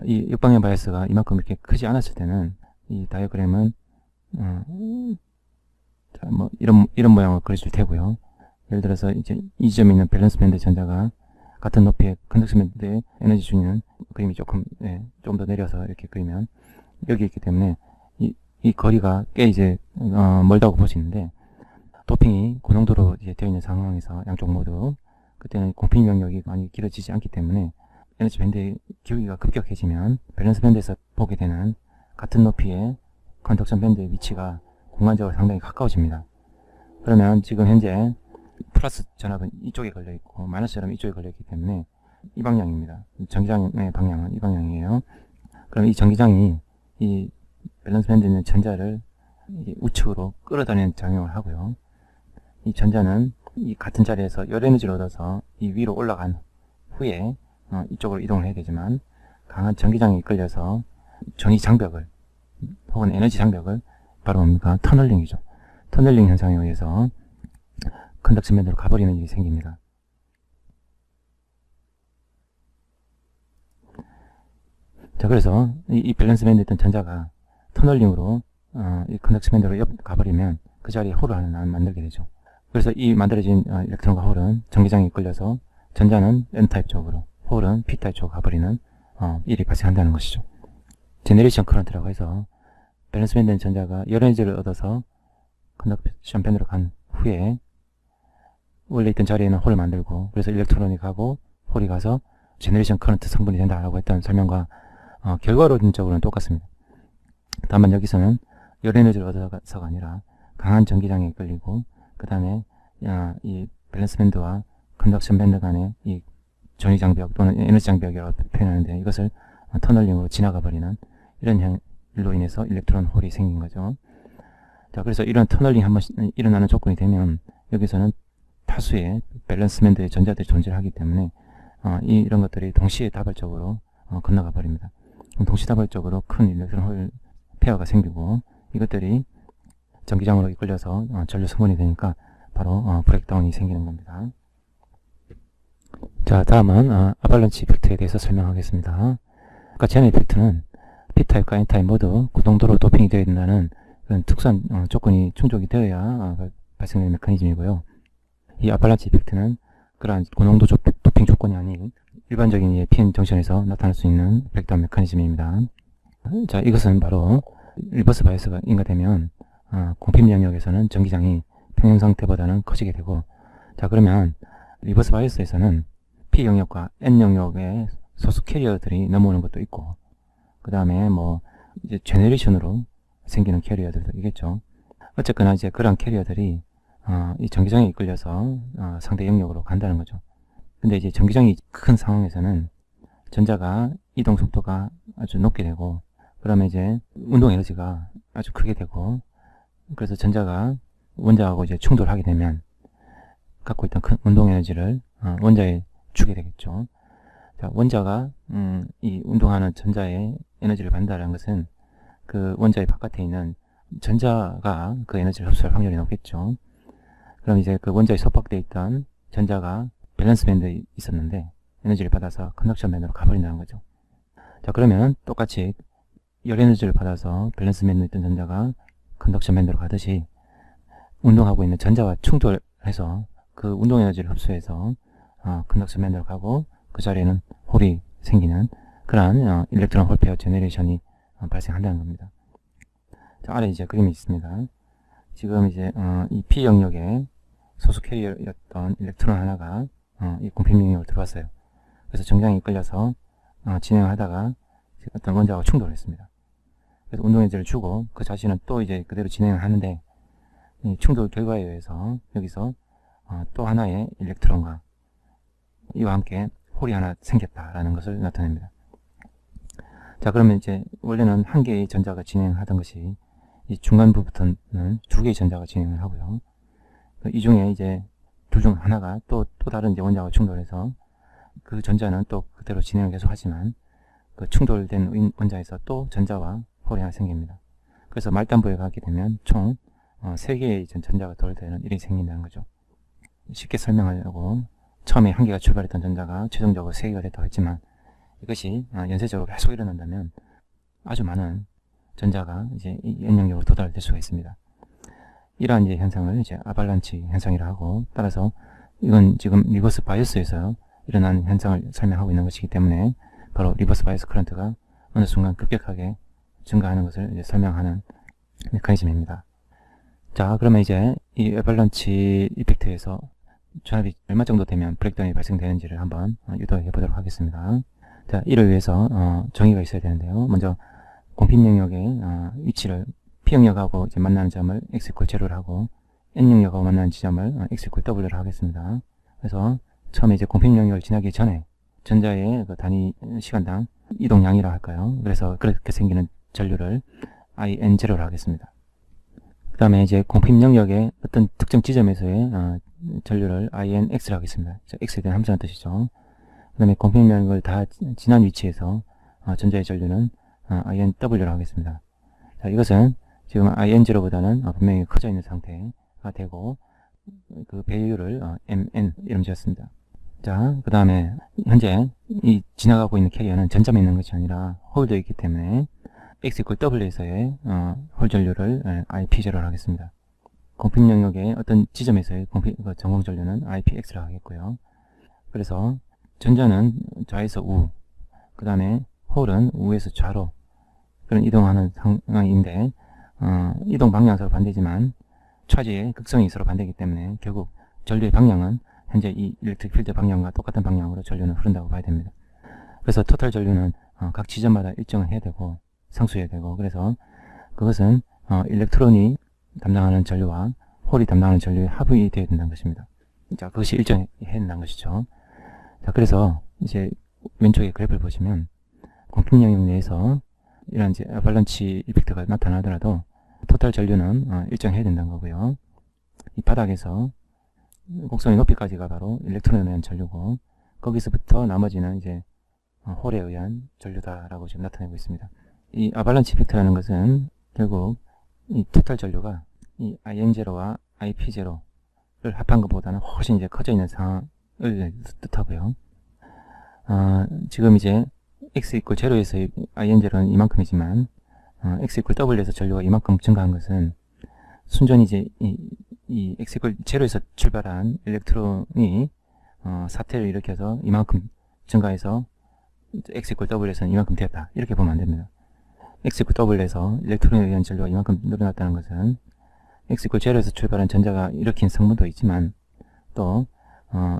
이 역방향 바이어스가 이만큼 이렇게 크지 않았을 때는 이 다이어그램은 뭐 이런 모양을 그려줄 테고요. 예를 들어서 이제 이 점에 있는 밸런스 밴드 전자가 같은 높이의 컨덕션 밴드의 에너지 주는 그림이 조금 더 내려서 이렇게 그리면, 여기 있기 때문에 이 거리가 꽤 이제 멀다고 볼 수 있는데, 도핑이 고농도로 이제 되어 있는 상황에서 양쪽 모두 그때는 공필 영역이 많이 길어지지 않기 때문에 에너지 밴드의 기울기가 급격해지면 밸런스 밴드에서 보게 되는 같은 높이의 컨덕션 밴드의 위치가 공간적으로 상당히 가까워집니다. 그러면 지금 현재 플러스 전압은 이쪽에 걸려 있고 마이너스 전압은 이쪽에 걸려 있기 때문에 이 방향입니다. 전기장의 방향은 이 방향이에요. 그럼 이 전기장이 이 밸런스 밴드에 있는 전자를 우측으로 끌어다니는 작용을 하고요. 이 전자는 이 같은 자리에서 열 에너지를 얻어서 이 위로 올라간 후에 이쪽으로 이동을 해야 되지만 강한 전기장에 이끌려서 전위 장벽을 혹은 에너지 장벽을 바로 뭡니까? 터널링이죠. 터널링 현상에 의해서 컨덕션 밴드로 가버리는 일이 생깁니다. 자, 그래서 이 밸런스 밴드에 있던 전자가 터널링으로 이 컨덕션 밴드로 가버리면 그 자리에 홀을 하나 만들게 되죠. 그래서 이 만들어진 일렉트론과 홀은 전기장에 이끌려서 전자는 N타입 쪽으로, 홀은 P타입 쪽으로 가버리는 일이 발생한다는 것이죠. 제너레이션 커런트라고 해서 밸런스 밴드는 전자가 열 에너지를 얻어서 컨덕션 밴드로 간 후에 원래 있던 자리에는 홀을 만들고 그래서 일렉트론이 가고 홀이 가서 제너레이션 커런트 성분이 된다라고 했던 설명과 결과론적으로는 똑같습니다. 다만 여기서는 열 에너지를 얻어서가 아니라 강한 전기장에 이끌리고 그 다음에 이 밸런스 밴드와 컨덕션 밴드 간의 이 전위 장벽 또는 에너지 장벽이라고 표현하는데 이것을 터널링으로 지나가 버리는 이런 일로 인해서 일렉트론 홀이 생긴 거죠. 자, 그래서 이런 터널링 한번 일어나는 조건이 되면 여기서는 다수의 밸런스 밴드의 전자들이 존재하기 때문에 이런 것들이 동시에 다발적으로 건너가 버립니다. 동시다발적으로 큰 일렉트론 홀 페어가 생기고 이것들이 전기장으로 이끌려서 전류 성분이 되니까 바로 브레이크다운이 생기는 겁니다. 자, 다음은 아발란치 이펙트에 대해서 설명하겠습니다. 아까 제너 이펙트는 P타입과 N타입 모두 고농도로 도핑이 되어야 된다는 그런 특수한 조건이 충족이 되어야 발생되는 메커니즘이고요. 이 아발란치 이펙트는 그러한 고농도 도핑 조건이 아닌 일반적인 PN 정션에서 나타날 수 있는 브레이크다운 메커니즘입니다. 자, 이것은 바로 리버스 바이어스가 인가되면 공필 영역에서는 전기장이 평형 상태보다는 커지게 되고, 자, 그러면 리버스 바이어스에서는 P 영역과 N 영역의 소수 캐리어들이 넘어오는 것도 있고, 그 다음에 뭐 이제 제너레이션으로 생기는 캐리어들도 있겠죠. 어쨌거나 이제 그런 캐리어들이 이 전기장에 이끌려서 상대 영역으로 간다는 거죠. 근데 이제 전기장이 큰 상황에서는 전자가 이동 속도가 아주 높게 되고, 그러면 이제 운동 에너지가 아주 크게 되고, 그래서 전자가 원자하고 이제 충돌하게 되면 갖고 있던 큰 운동 에너지를 원자에 주게 되겠죠. 자, 원자가 이 운동하는 전자의 에너지를 받는다는 것은 그 원자의 바깥에 있는 전자가 그 에너지를 흡수할 확률이 높겠죠. 그럼 이제 그 원자에 속박되어 있던 전자가 밸런스 밴드에 있었는데 에너지를 받아서 컨덕션 밴드로 가버린다는 거죠. 자, 그러면 똑같이 열 에너지를 받아서 밸런스 밴드에 있던 전자가 컨덕션 밴드로 가듯이 운동하고 있는 전자와 충돌해서 그 운동 에너지를 흡수해서 컨덕션 밴드로 가고 그 자리에는 홀이 생기는 그러한 일렉트론 홀 페어 제너레이션이 발생한다는 겁니다. 자, 아래 이제 그림이 있습니다. 지금 이제 이 P 영역에 소수 캐리어였던 일렉트론 하나가 이 공필 영역으로 들어왔어요. 그래서 전기장에 이끌려서 진행을 하다가 어떤 원자와 충돌을 했습니다. 그래서 운동 에너지를 주고 그 자신은 또 이제 그대로 진행을 하는데 이 충돌 결과에 의해서 여기서 또 하나의 일렉트론과 이와 함께 홀이 하나 생겼다라는 것을 나타냅니다. 자, 그러면 이제 원래는 한 개의 전자가 진행하던 것이 이 중간부부터는 두 개의 전자가 진행을 하고요. 이 중에 이제 둘 중 하나가 또 다른 이제 원자와 충돌해서 그 전자는 또 그대로 진행을 계속 하지만 그 충돌된 원자에서 또 전자와 홀이 하나 생깁니다. 그래서 말단부에 가게 되면 총 3개의 전자가 더 되는 일이 생긴다는 거죠. 쉽게 설명하려고 처음에 한 개가 출발했던 전자가 최종적으로 3개가 됐다고 했지만 이것이 연쇄적으로 계속 일어난다면 아주 많은 전자가 이제 이 N 영역으로 도달될 수가 있습니다. 이러한 이제 현상을 이제 아발란치 현상이라 하고, 따라서 이건 지금 리버스 바이어스에서 일어나는 현상을 설명하고 있는 것이기 때문에 바로 리버스 바이어스 커런트가 어느 순간 급격하게 증가하는 것을 이제 설명하는 메커니즘입니다. 자, 그러면 이제 이 애벌런치 이펙트에서 전압이 얼마 정도 되면 브레이크다운이 발생되는지를 한번 유도해 보도록 하겠습니다. 자, 이를 위해서 정의가 있어야 되는데요. 먼저 공핍 영역의 위치를 P 영역하고 이제 만나는 점을 x = 제로를 하고 N 영역하고 만나는 지점을 x = W를 하겠습니다. 그래서 처음에 이제 공핍 영역을 지나기 전에 전자의 그 단위 시간당 이동량이라 할까요? 그래서 그렇게 생기는 전류를 IN0를 하겠습니다. 그 다음에 이제 공핍 영역의 어떤 특정 지점에서의 전류를 INX를 하겠습니다. X에 대한 함수라는 뜻이죠. 그 다음에 공핍 영역을 다 지난 위치에서 전자의 전류는 INW를 하겠습니다. 자, 이것은 지금 IN0보다는 분명히 커져 있는 상태가 되고 그 배율을 MN 이름 지었습니다. 자, 그 다음에 현재 이 지나가고 있는 캐리어는 전점에 있는 것이 아니라 홀드에 있기 때문에 x = w에서의 홀 전류를 IP0를 하겠습니다. 공핍 영역의 어떤 지점에서의 전공 전류는 IPX를 하겠고요. 그래서 전자는 좌에서 우, 그 다음에 홀은 우에서 좌로 그런 이동하는 상황인데 이동 방향은 서로 반대지만 차지의 극성이 서로 반대이기 때문에 결국 전류의 방향은 현재 이 일렉트릭 필드 방향과 똑같은 방향으로 전류는 흐른다고 봐야 됩니다. 그래서 토탈 전류는 각 지점마다 일정을 해야 되고 상수해야 되고, 그래서 그것은 일렉트론이 담당하는 전류와 홀이 담당하는 전류의 합이 되어야 된다는 것입니다. 자, 그것이 일정해야 된다는 것이죠. 자, 그래서 이제 왼쪽에 그래프를 보시면 공핍 영역 내에서 이런 이제 애벌런치 이펙트가 나타나더라도 토탈 전류는 일정해야 된다는 거고요. 이 바닥에서 곡선의 높이까지가 바로 일렉트론에 의한 전류고, 거기서부터 나머지는 이제 홀에 의한 전류다라고 지금 나타내고 있습니다. 이 아발란치 이펙트라는 것은 결국 이 토탈 전류가 이 IN0와 IP0를 합한 것보다는 훨씬 이제 커져 있는 상황을 뜻하고요. 지금 이제 x = 0에서 IN0는 이만큼이지만 x = W에서 전류가 이만큼 증가한 것은 순전히 이제 이 x = 0에서 출발한 일렉트론이 사태를 일으켜서 이만큼 증가해서 x = W에서는 이만큼 되었다, 이렇게 보면 안 됩니다. x = W에서 일렉트론에 의한 전류가 이만큼 늘어났다는 것은 x = 0에서 출발한 전자가 일으킨 성분도 있지만 또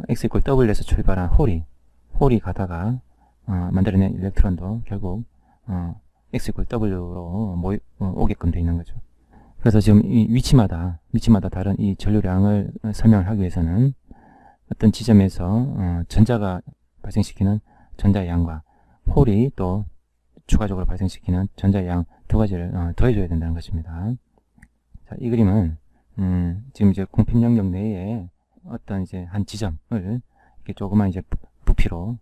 x = W에서 출발한 홀이 가다가 만들어낸 일렉트론도 결국 x = W로 오게끔 되어 있는 거죠. 그래서 지금 이 위치마다 다른 이 전류량을 설명을 하기 위해서는 어떤 지점에서 전자가 발생시키는 전자의 양과 홀이 또 추가적으로 발생시키는 전자의 양 두 가지를 더해줘야 된다는 것입니다. 자, 이 그림은 지금 이제 공핍 영역 내에 어떤 이제 한 지점을 이렇게 조그만 이제 부피로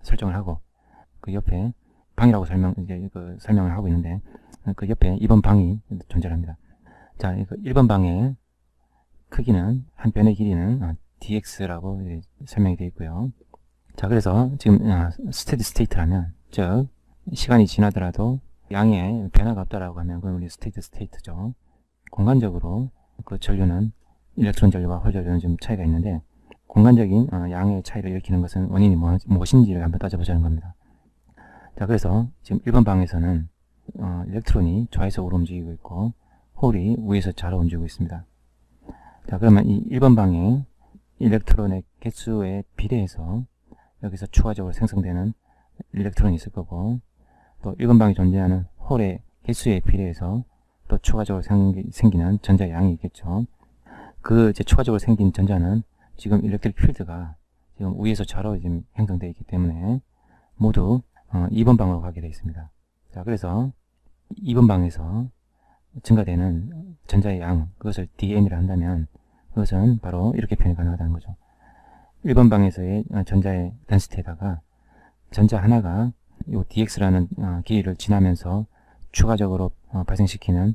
설정을 하고 그 옆에 방이라고 설명을 하고 있는데 그 옆에 2번 방이 존재합니다. 자, 1번 방의 크기는 한 변의 길이는 dx라고 설명이 되어 있고요. 자, 그래서 지금 스테디 스테이트라면, 즉 시간이 지나더라도 양의 변화가 없다라고 하면 그건 우리 스테이트 스테이트죠. 공간적으로 그 전류는 일렉트론 전류와 홀 전류는 좀 차이가 있는데 공간적인 양의 차이를 일으키는 것은 원인이 무엇인지를 한번 따져보자는 겁니다. 자, 그래서 지금 1번 방에서는 일렉트론이 좌에서 우로 움직이고 있고 홀이 우에서 좌로 움직이고 있습니다. 자, 그러면 이 1번 방의 일렉트론의 개수에 비례해서 여기서 추가적으로 생성되는 일렉트론이 있을 거고, 또 1번 방에 존재하는 홀의 개수에 비례해서 또 추가적으로 생기는 전자의 양이 있겠죠. 그 이제 추가적으로 생긴 전자는 지금 일렉트릭 필드가 지금 위에서 좌로 지금 형성되어 있기 때문에 모두 2번 방으로 가게 되어 있습니다. 자, 그래서 2번 방에서 증가되는 전자의 양, 그것을 dn이라 한다면 그것은 바로 이렇게 표현이 가능하다는 거죠. 1번 방에서의 전자의 덴시티에다가 전자 하나가 이 dx라는 길이를 지나면서 추가적으로 발생시키는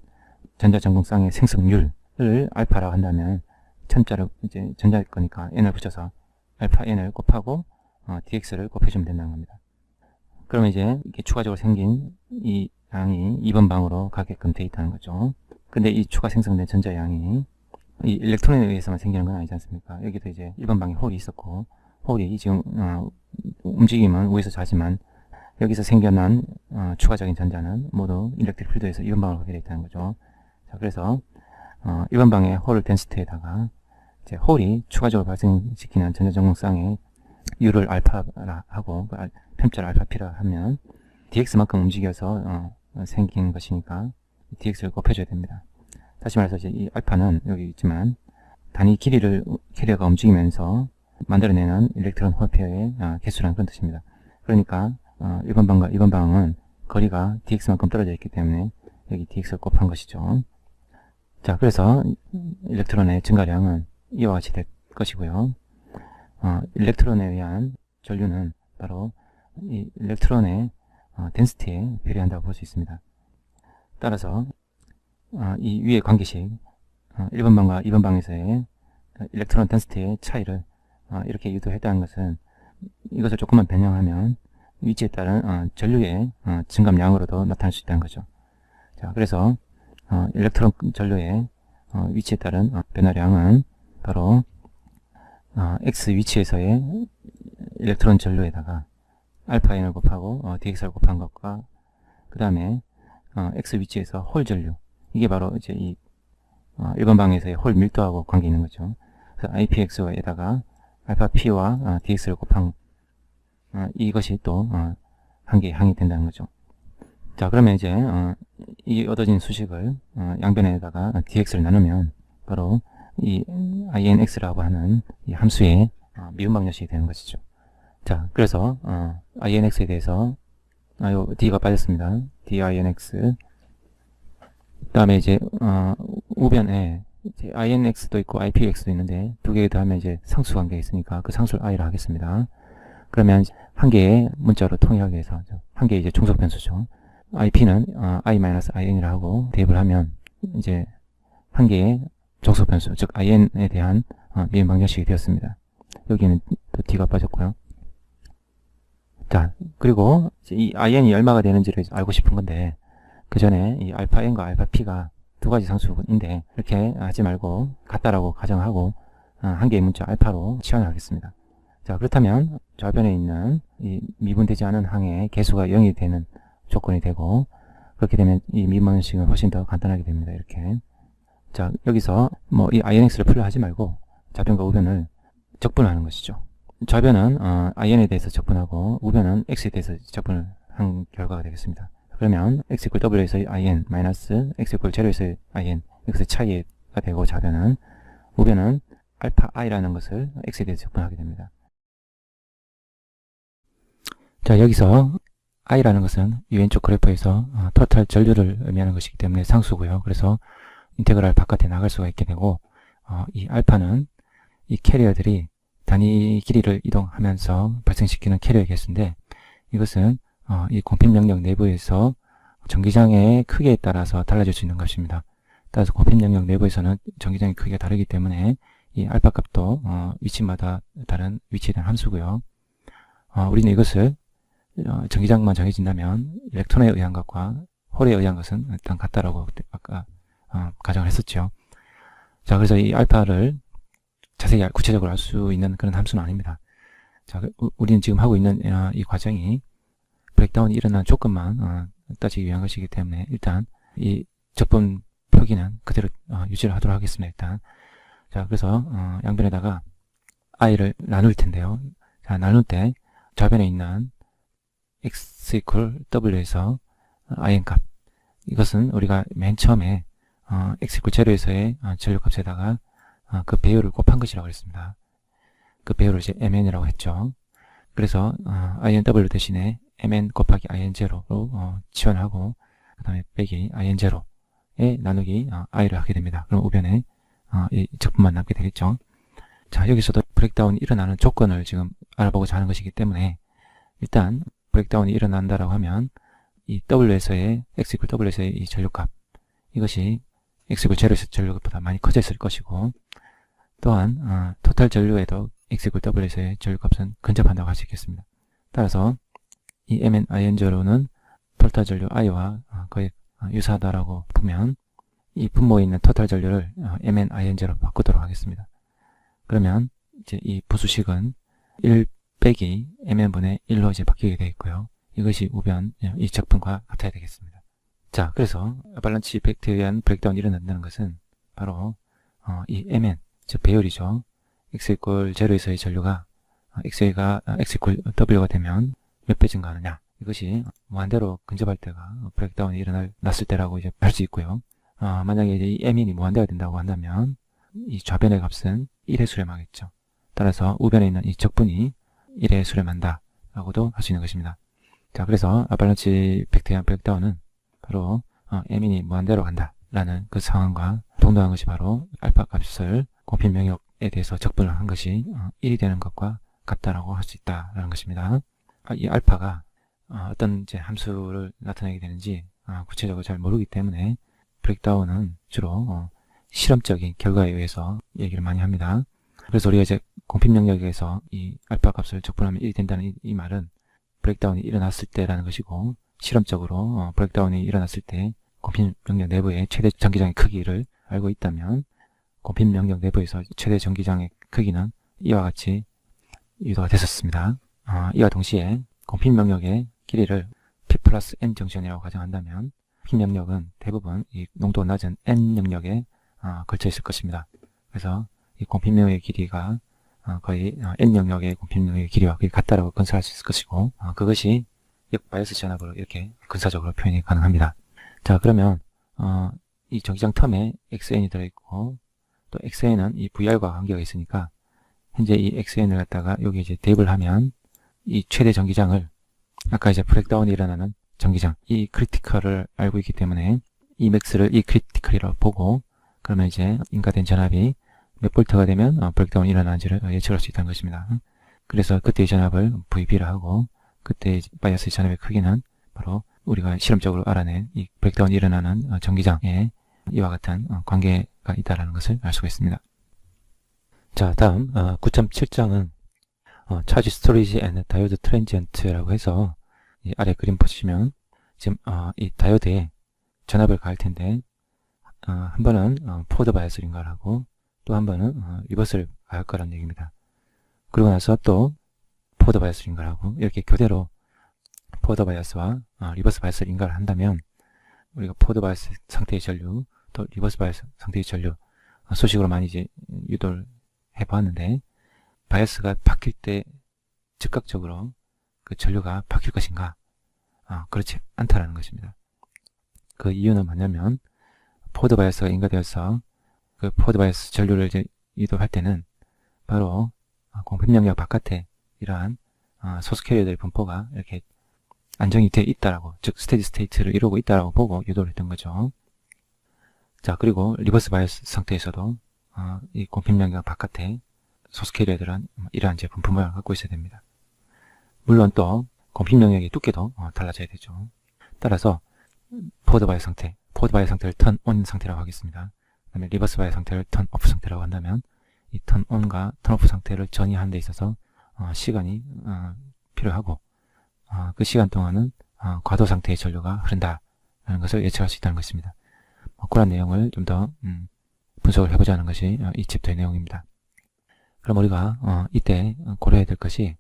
전자 전공쌍의 생성률을 알파라고 한다면 천자를 이제 전자일 거니까 n을 붙여서 알파 n을 곱하고 dx를 곱해주면 된다는 겁니다. 그러면 이제 이렇게 추가적으로 생긴 이 양이 2번 방으로 가게끔 되어 있다는 거죠. 근데 이 추가 생성된 전자 양이 이 일렉트론에 의해서만 생기는 건 아니지 않습니까? 여기도 이제 1번 방에 홀이 있었고, 홀이 지금 움직임은 위에서 좌지만 여기서 생겨난 추가적인 전자는 모두 일렉트릭 필드에서 2번 방으로 가게 되어 있다는 거죠. 자, 그래서 일반 방의 홀 덴시티에다가 이제 홀이 추가적으로 발생시키는 전자전공쌍의 U를 알파라 하고 편절 알파 P라 하면 dx만큼 움직여서 생긴 것이니까 dx를 곱해줘야 됩니다. 다시 말해서 이제 이 알파는 여기 있지만 단위 캐리어가 움직이면서 만들어내는 일렉트론 홀 페어의 개수라는 그런 뜻입니다. 그러니까 1번 방과 2번 방은 거리가 dx만큼 떨어져 있기 때문에 여기 dx를 곱한 것이죠. 자, 그래서 일렉트론의 증가량은 이와 같이 될 것이고요. 일렉트론에 의한 전류는 바로 이 일렉트론의 덴시티에 배려한다고 볼 수 있습니다. 따라서 이 위의 관계식 1번 방과 2번 방에서의 일렉트론 덴시티의 차이를 이렇게 유도했다는 것은 이것을 조금만 변형하면 위치에 따른 전류의 증감량으로도 나타날 수 있다는 거죠. 자, 그래서 일렉트론 전류의 위치에 따른 변화량은 바로 x 위치에서의 일렉트론 전류에다가 알파 n을 곱하고 dx를 곱한 것과 그 다음에 x 위치에서 홀 전류, 이게 바로 이제 이 1번 방에서의 홀 밀도하고 관계 있는 거죠. 그래서 IPX에다가 알파 P와 dx를 곱한 이것이 또 한개의 항이 된다는 거죠. 자, 그러면 이제 이 얻어진 수식을 양변에다가 dx를 나누면 바로 이 inx라고 하는 이 함수의 미분 방정식이 되는 것이죠. 자, 그래서 inx에 대해서 요 d가 빠졌습니다. dinx. 그다음에 이제 우변에 이제 inx도 있고 ipx도 있는데 두 개 더하면 이제 상수 관계가 있으니까 그 상수를 i라 하겠습니다. 그러면 한 개의 문자로 통일하기 위해서 한 개의 이제 중속 변수죠. ip는 i-in이라 하고 대입을 하면 이제 한 개의 정속 변수, 즉 in에 대한 미분 방정식이 되었습니다. 여기는 또 d가 빠졌고요. 자, 그리고 이제 이 in이 얼마가 되는지를 알고 싶은 건데 그 전에 이 알파 n과 알파 p가 두 가지 상수인데 이렇게 하지 말고 같다라고 가정하고 한 개의 문자 알파로 치환을 하겠습니다. 자, 그렇다면 좌변에 있는 이 미분되지 않은 항의 개수가 0이 되는 조건이 되고, 그렇게 되면 이 미분 방정식은 훨씬 더 간단하게 됩니다. 이렇게. 자, 여기서 뭐 이 inx를 풀려 하지 말고 좌변과 우변을 적분하는 것이죠. 좌변은 in에 대해서 적분하고 우변은 x에 대해서 적분을 한 결과가 되겠습니다. 그러면 x w에서의 in 마이너스 x 0에서의 in, 이것의 차이가 되고 좌변은, 우변은 알파 i라는 것을 x에 대해서 적분하게 됩니다. 자, 여기서 i라는 것은 이 왼쪽 그래프에서 토탈 전류를 의미하는 것이기 때문에 상수고요. 그래서 인테그랄 바깥에 나갈 수가 있게 되고, 이 알파는 이 캐리어들이 단위 길이를 이동하면서 발생시키는 캐리어 개수인데, 이것은 이 공핍 영역 내부에서 전기장의 크기에 따라서 달라질 수 있는 것입니다. 따라서 공핍 영역 내부에서는 전기장의 크기가 다르기 때문에 이 알파 값도 위치마다 다른 위치에 대한 함수고요. 우리는 이것을 전기장만 정해진다면 일렉트론에 의한 것과 홀에 의한 것은 일단 같다라고 아까 가정을 했었죠. 자, 그래서 이 알파를 자세히 구체적으로 알 수 있는 그런 함수는 아닙니다. 자, 우리는 지금 하고 있는 이 과정이 브레이크다운이 일어난 조건만 따지기 위한 것이기 때문에 일단 이 적분 표기는 그대로 유지를 하도록 하겠습니다. 일단. 자, 그래서 양변에다가 i를 나눌 텐데요. 자, 나눌 때 좌변에 있는 x w에서 in 값, 이것은 우리가 맨 처음에 x 0에서의 전류값에다가 그 배율을 곱한 것이라고 했습니다. 그 배율을 이제 mn이라고 했죠. 그래서 inw 대신에 mn 곱하기 in0로 치환하고 그 다음에 빼기 in0에 나누기 i를 하게 됩니다. 그럼 우변에 이 적분만 남게 되겠죠. 자, 여기서도 브레이크다운이 일어나는 조건을 지금 알아보고자 하는 것이기 때문에 일단 브레이크다운이 일어난다라고 하면 이 w에서의 x w에서의 이 전류값, 이것이 x 0에서의 전류값보다 많이 커져 있을 것이고, 또한 토탈 전류에도 x w에서의 전류값은 근접한다고 할 수 있겠습니다. 따라서 이 mn in0는 토탈 전류 i와 거의 유사하다라고 보면 이 분모에 있는 토탈 전류를 mn in0로 바꾸도록 하겠습니다. 그러면 이제 이 부수식은 1 빼기 mn분의 1로 이제 바뀌게 되어 있고요. 이것이 우변 이 적분과 같아야 되겠습니다. 자, 그래서 발란치 이펙트에 의한 브레이크다운이 일어난다는 것은 바로 이 MN, 즉 배열이죠. x 이퀄 0에서의 전류가 x가 x 이퀄 w가 되면 몇 배 증가하느냐, 이것이 무한대로 근접할 때가 브레이크다운이 일어났을 때라고 이제 할 수 있고요. 만약에 이제 이 M인이 무한대가 된다고 한다면 이 좌변의 값은 1에 수렴하겠죠. 따라서 우변에 있는 이 적분이 1에 수렴한다 라고도 할 수 있는 것입니다. 자, 그래서 아발란치 팩트의 브레이크다운은 바로 M인이 무한대로 간다 라는 그 상황과 동등한 것이 바로 알파 값을 공필 명역에 대해서 적분을 한 것이 1이 되는 것과 같다라고 할 수 있다라는 것입니다. 이 알파가 어떤 이제 함수를 나타내게 되는지 구체적으로 잘 모르기 때문에 브레이크다운은 주로 실험적인 결과에 의해서 얘기를 많이 합니다. 그래서 우리가 이제 공필 명역에서 이 알파 값을 적분하면 1이 된다는 이 말은 브레이크다운이 일어났을 때라는 것이고, 실험적으로 브레이크다운이 일어났을 때 공필 명역 내부의 최대 전기장의 크기를 알고 있다면 공필 명역 내부에서 최대 전기장의 크기는 이와 같이 유도가 됐었습니다. 이와 동시에 공필 명역의 길이를 P 플러스 N 정션이라고 가정한다면 P 영역은 대부분 이 농도가 낮은 N 영역에 걸쳐 있을 것입니다. 그래서 이 공필 명역의 길이가 거의 N 영역의 공필 명역의 길이와 거의 같다라고 건설할 수 있을 것이고, 그것이 역바이어스 전압으로 이렇게 근사적으로 표현이 가능합니다. 자, 그러면 이 전기장 텀에 XN이 들어있고, 또 XN은 이 VR과 관계가 있으니까 현재 이 XN을 갖다가 여기 이제 대입을 하면 이 최대 전기장을, 아까 이제 브레이크다운이 일어나는 전기장, 이 크리티컬을 알고 있기 때문에 이 맥스를 이 크리티컬이라고 보고, 그러면 이제 인가된 전압이 몇 볼트가 되면 브레이크다운이 일어나는지를 예측할 수 있다는 것입니다. 그래서 그때의 전압을 VB를 하고, 그때 바이어스 전압의 크기는 바로 우리가 실험적으로 알아낸 이 브레이크다운이 일어나는 전기장에 이와 같은 관계가 있다는 것을 알 수가 있습니다. 자, 다음 9.7장은 차지 스토리지 앤 다이오드 트랜지언트라고 해서 이 아래 그림 보시면 지금 이 다이오드에 전압을 가할 텐데, 한 번은 포워드 바이어스 링가를 하고 또 한 번은 리버스를 가할 거라는 얘기입니다. 그리고 나서 또 포워드 바이어스 링가를 하고 이렇게 교대로 포워드 바이어스와 리버스 바이어스 링가를 한다면 우리가 포워드 바이어스 상태의 전류 또 리버스 바이어스 상태의 전류 소식으로 많이 이제 유도를 해보았는데, 바이어스가 바뀔 때 즉각적으로 그 전류가 바뀔 것인가? 그렇지 않다라는 것입니다. 그 이유는 뭐냐면 포워드 바이어스가 인가되어서 그 포워드 바이어스 전류를 이제 유도할 때는 바로 공필 영역 바깥에 이러한 소스 캐리어들의 분포가 이렇게 안정이 되어 있다라고, 즉 스테디 스테이트를 이루고 있다라고 보고 유도를 했던 거죠. 자, 그리고 리버스 바이어스 상태에서도 이 공필 영역 바깥에 소스 캐리어들은 이러한 이제 분포 모양을 갖고 있어야 됩니다. 물론 또 공필 영역의 두께도 달라져야 되죠. 따라서 포워드 바이어스 상태를 턴 온 상태라고 하겠습니다. 그 다음에 리버스 바이어스 상태를 턴 오프 상태라고 한다면 이 턴 온과 턴 오프 상태를 전이하는 데 있어서 시간이 필요하고, 그 시간 동안은 과도 상태의 전류가 흐른다라는 것을 예측할 수 있다는 것입니다. 그런 내용을 좀 더 분석을 해보자는 것이 이 챕터의 내용입니다. 그럼 우리가 이때 고려해야 될 것이,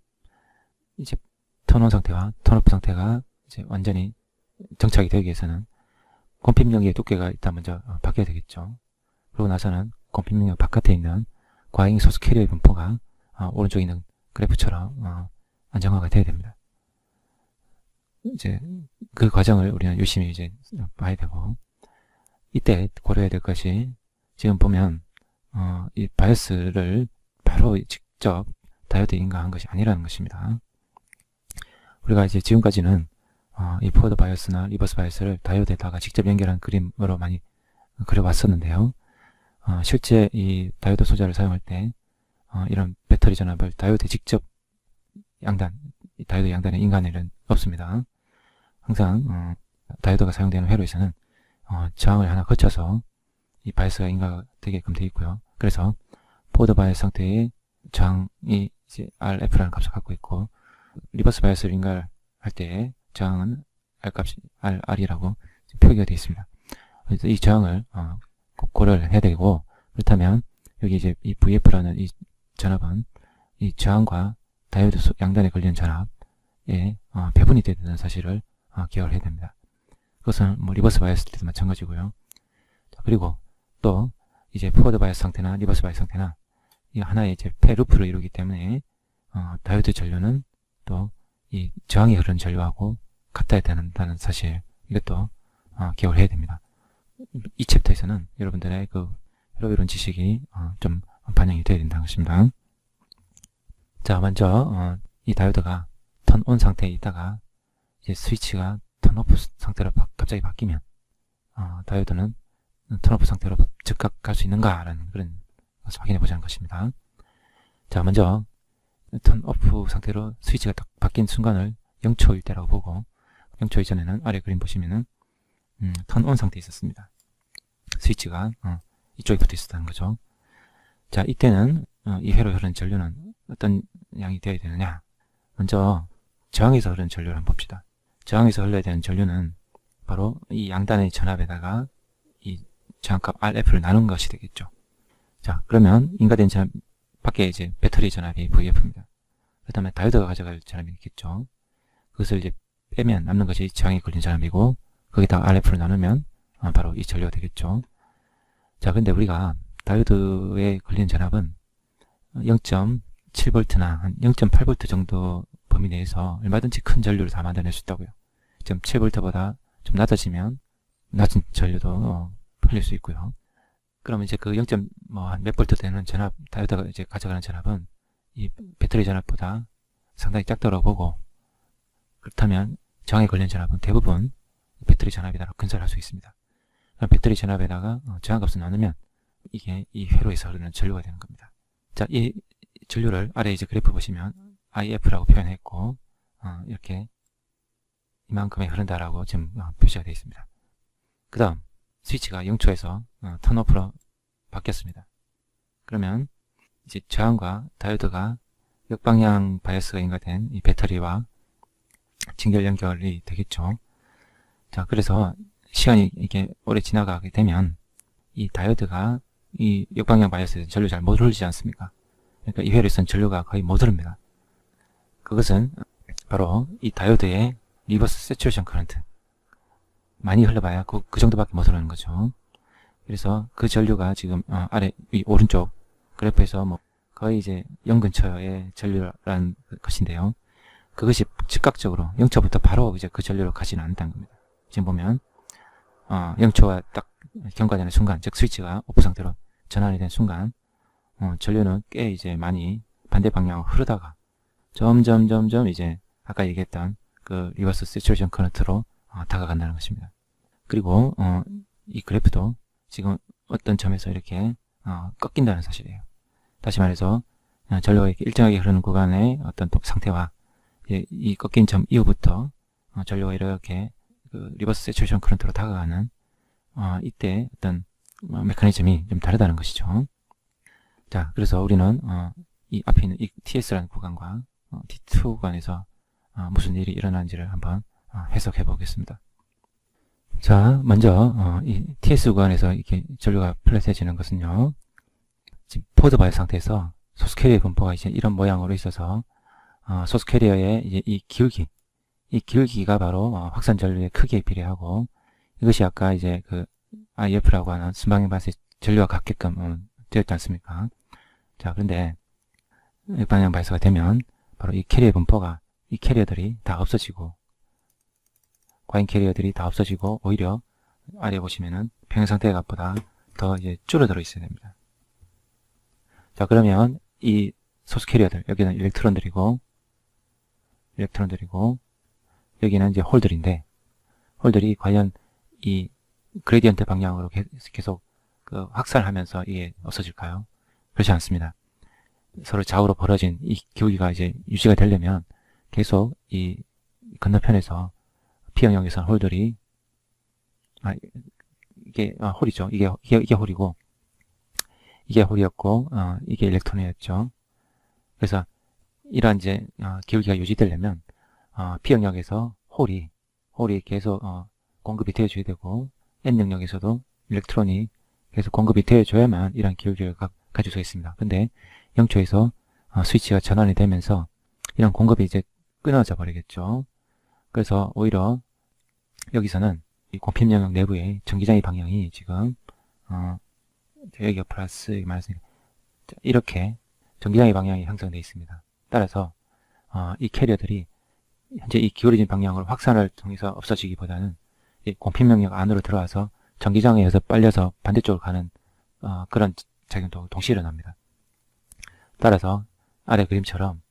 이제 턴온 상태와 턴오프 상태가 이제 완전히 정착이 되기 위해서는 공필 영역의 두께가 일단 먼저 바뀌어야 되겠죠. 그러고 나서는 공필 영역 바깥에 있는 과잉 소스 캐리어의 분포가 오른쪽에 있는 그래프처럼 안정화가 되어야 됩니다. 이제 그 과정을 우리는 열심히 이제 봐야 되고, 이때 고려해야 될 것이, 지금 보면 이 바이어스를 바로 직접 다이오드에 인가한 것이 아니라는 것입니다. 우리가 이제 지금까지는 이 포워드 바이어스나 리버스 바이어스를 다이오드에다가 직접 연결한 그림으로 많이 그려왔었는데요. 실제 이 다이오드 소자를 사용할 때 이런 배터리 전압을 다이오드에 직접 다이오드 양단에 인가하는 일은 없습니다. 항상 다이오드가 사용되는 회로에서는 저항을 하나 거쳐서 이 바이어스가 인가되게끔 되어 있고요. 그래서 포워드 바이어스 상태의 저항이 이제 RF라는 값을 갖고 있고, 리버스 바이어스를 인가할 때의 저항은 R이라고 표기가 되어 있습니다. 그래서 이 저항을 꼭 고려를 해야 되고, 그렇다면 여기 이제 이 VF라는 이 전압은 이 저항과 다이오드 양단에 걸리는 전압에 배분이 되는 사실을 기억을 해야 됩니다. 그것은 뭐 리버스 바이어스 때도 마찬가지고요. 그리고 또 이제 포워드 바이어스 상태나 리버스 바이어스 상태나 이 하나의 이제 폐루프를 이루기 때문에 다이오드 전류는 또 이 저항이 흐르는 전류하고 같아야 된다는 사실, 이것도 기억을 해야 됩니다. 이 챕터에서는 여러분들의 그 회로 이론 지식이 좀 반영이 되어야 된다는 것입니다. 자, 먼저 이 다이오드가 턴온 상태에 있다가 이제 스위치가 턴오프 상태로 갑자기 바뀌면 다이오드는 턴오프 상태로 즉각 갈 수 있는가라는 그런 것을 확인해 보자는 것입니다. 자, 먼저 턴오프 상태로 스위치가 딱 바뀐 순간을 0초일 때라고 보고, 0초 이전에는 아래 그림 보시면은 턴온 상태에 있었습니다. 스위치가 이쪽에 붙어 있었다는 거죠. 자, 이때는 이 회로 흐르는 전류는 어떤 양이 되어야 되느냐. 먼저 저항에서 흐르는 전류를 한번 봅시다. 저항에서 흘러야 되는 전류는 바로 이 양단의 전압에다가 이 저항값 RF를 나눈 것이 되겠죠. 자, 그러면 인가된 전압 밖에 이제 배터리 전압이 VF입니다. 그 다음에 다이오드가 가져갈 전압이 있겠죠. 그것을 이제 빼면 남는 것이 저항에 걸린 전압이고, 거기다 RF를 나누면 바로 이 전류가 되겠죠. 자, 근데 우리가 다이오드에 걸린 전압은 0.7V나 한 0.8V 정도 범위 내에서 얼마든지 큰 전류를 다 만들어낼 수 있다고요. 0.7V보다 좀 낮아지면 낮은 전류도 흘릴 수 있고요. 그러면 이제 그 0. 몇 볼트 되는 전압, 다이오드가 이제 가져가는 전압은 이 배터리 전압보다 상당히 작다고 보고, 그렇다면 저항에 걸린 전압은 대부분 배터리 전압이다라고 근사를 할 수 있습니다. 그럼 배터리 전압에다가 저항값을 나누면 이게 이 회로에서 흐르는 전류가 되는 겁니다. 자, 이 전류를 아래 이제 그래프 보시면 IF라고 표현했고, 이렇게 이만큼에 흐른다라고 지금 표시가 되어 있습니다. 그 다음 스위치가 0초에서 턴오프로 바뀌었습니다. 그러면 이제 저항과 다이오드가 역방향 바이어스가 인가된 이 배터리와 직결 연결이 되겠죠. 자, 그래서 시간이 이렇게 오래 지나가게 되면 이 다이오드가 이 역방향 바이어스에서 전류 잘 못 흐르지 않습니까? 그러니까 이 회로에서는 전류가 거의 못 흐릅니다. 그것은 바로 이 다이오드의 리버스 세츄레이션 커런트, 많이 흘러봐야 그 정도밖에 못 흐르는 거죠. 그래서 그 전류가 지금 아래 이 오른쪽 그래프에서 거의 이제 0 근처의 전류라는 것인데요. 그것이 즉각적으로 0초부터 바로 이제 그 전류로 가지는 않는다는 겁니다. 지금 보면 0초가 딱 경과되는 순간, 즉 스위치가 오프 상태로 전환이 된 순간 전류는 꽤 이제 많이 반대 방향으로 흐르다가 점점 이제 아까 얘기했던 그 리버스 세츄레이션 커런트로 다가간다는 것입니다. 그리고 이 그래프도 지금 어떤 점에서 이렇게 꺾인다는 사실이에요. 다시 말해서 전류가 이렇게 일정하게 흐르는 구간의 어떤 상태와 이 꺾인 점 이후부터 전류가 이렇게 그 리버스 세츄레이션 커런트로 다가가는 이때 어떤 메커니즘이 좀 다르다는 것이죠. 자, 그래서 우리는 이 앞에 있는 이 TS라는 구간과 T2 구간에서 무슨 일이 일어나는지를 한번 해석해 보겠습니다. 자, 먼저 이 TS 구간에서 이렇게 전류가 플랫해지는 것은요, 지금 포워드 바이어스 상태에서 소스 캐리어 분포가 이제 이런 모양으로 있어서 소스 캐리어의 이제 이 기울기가 바로 확산 전류의 크기에 비례하고, 이것이 아까 이제 그 IF라고 하는 순방향 바이어스의 전류와 같게끔 되었지 않습니까? 자, 그런데 역방향 바이어스가 되면 바로 이 캐리어 분포가, 이 캐리어들이 다 없어지고, 과잉 캐리어들이 다 없어지고, 오히려 아래 보시면은 평형상태의 값보다 더 이제 줄어들어 있어야 됩니다. 자, 그러면 이 소스 캐리어들, 여기는 일렉트론들이고 여기는 이제 홀들인데, 홀들이 과연 이 그레디언트 방향으로 계속 그 확산하면서 이게 없어질까요? 그렇지 않습니다. 서로 좌우로 벌어진 이 기울기가 이제 유지가 되려면 계속 이 건너편에서 P형역에서 홀들이 이게 홀이죠. 이게 홀이고, 이게 홀이었고 이게 일렉트론이었죠. 그래서 이러한 이제 기울기가 유지되려면 P영역에서 홀이 계속 공급이 되어줘야 되고, N영역에서도 일렉트론이 계속 공급이 되어줘야만 이러한 기울기를 가질 수 있습니다. 근데 0초에서 스위치가 전환이 되면서 이런 공급이 이제 끊어져 버리겠죠. 그래서 오히려 여기서는 이 공핍 영역 내부의 전기장의 방향이 지금 여기가 플러스, 여기 마이너스. 이렇게 전기장의 방향이 형성되어 있습니다. 따라서 이 캐리어들이 현재 이 기울어진 방향으로 확산을 통해서 없어지기보다는 이 공핀명령 안으로 들어와서 전기장에 의해서 빨려서 반대쪽으로 가는 그런 작용도 동시에 일어납니다. 따라서 아래 그림처럼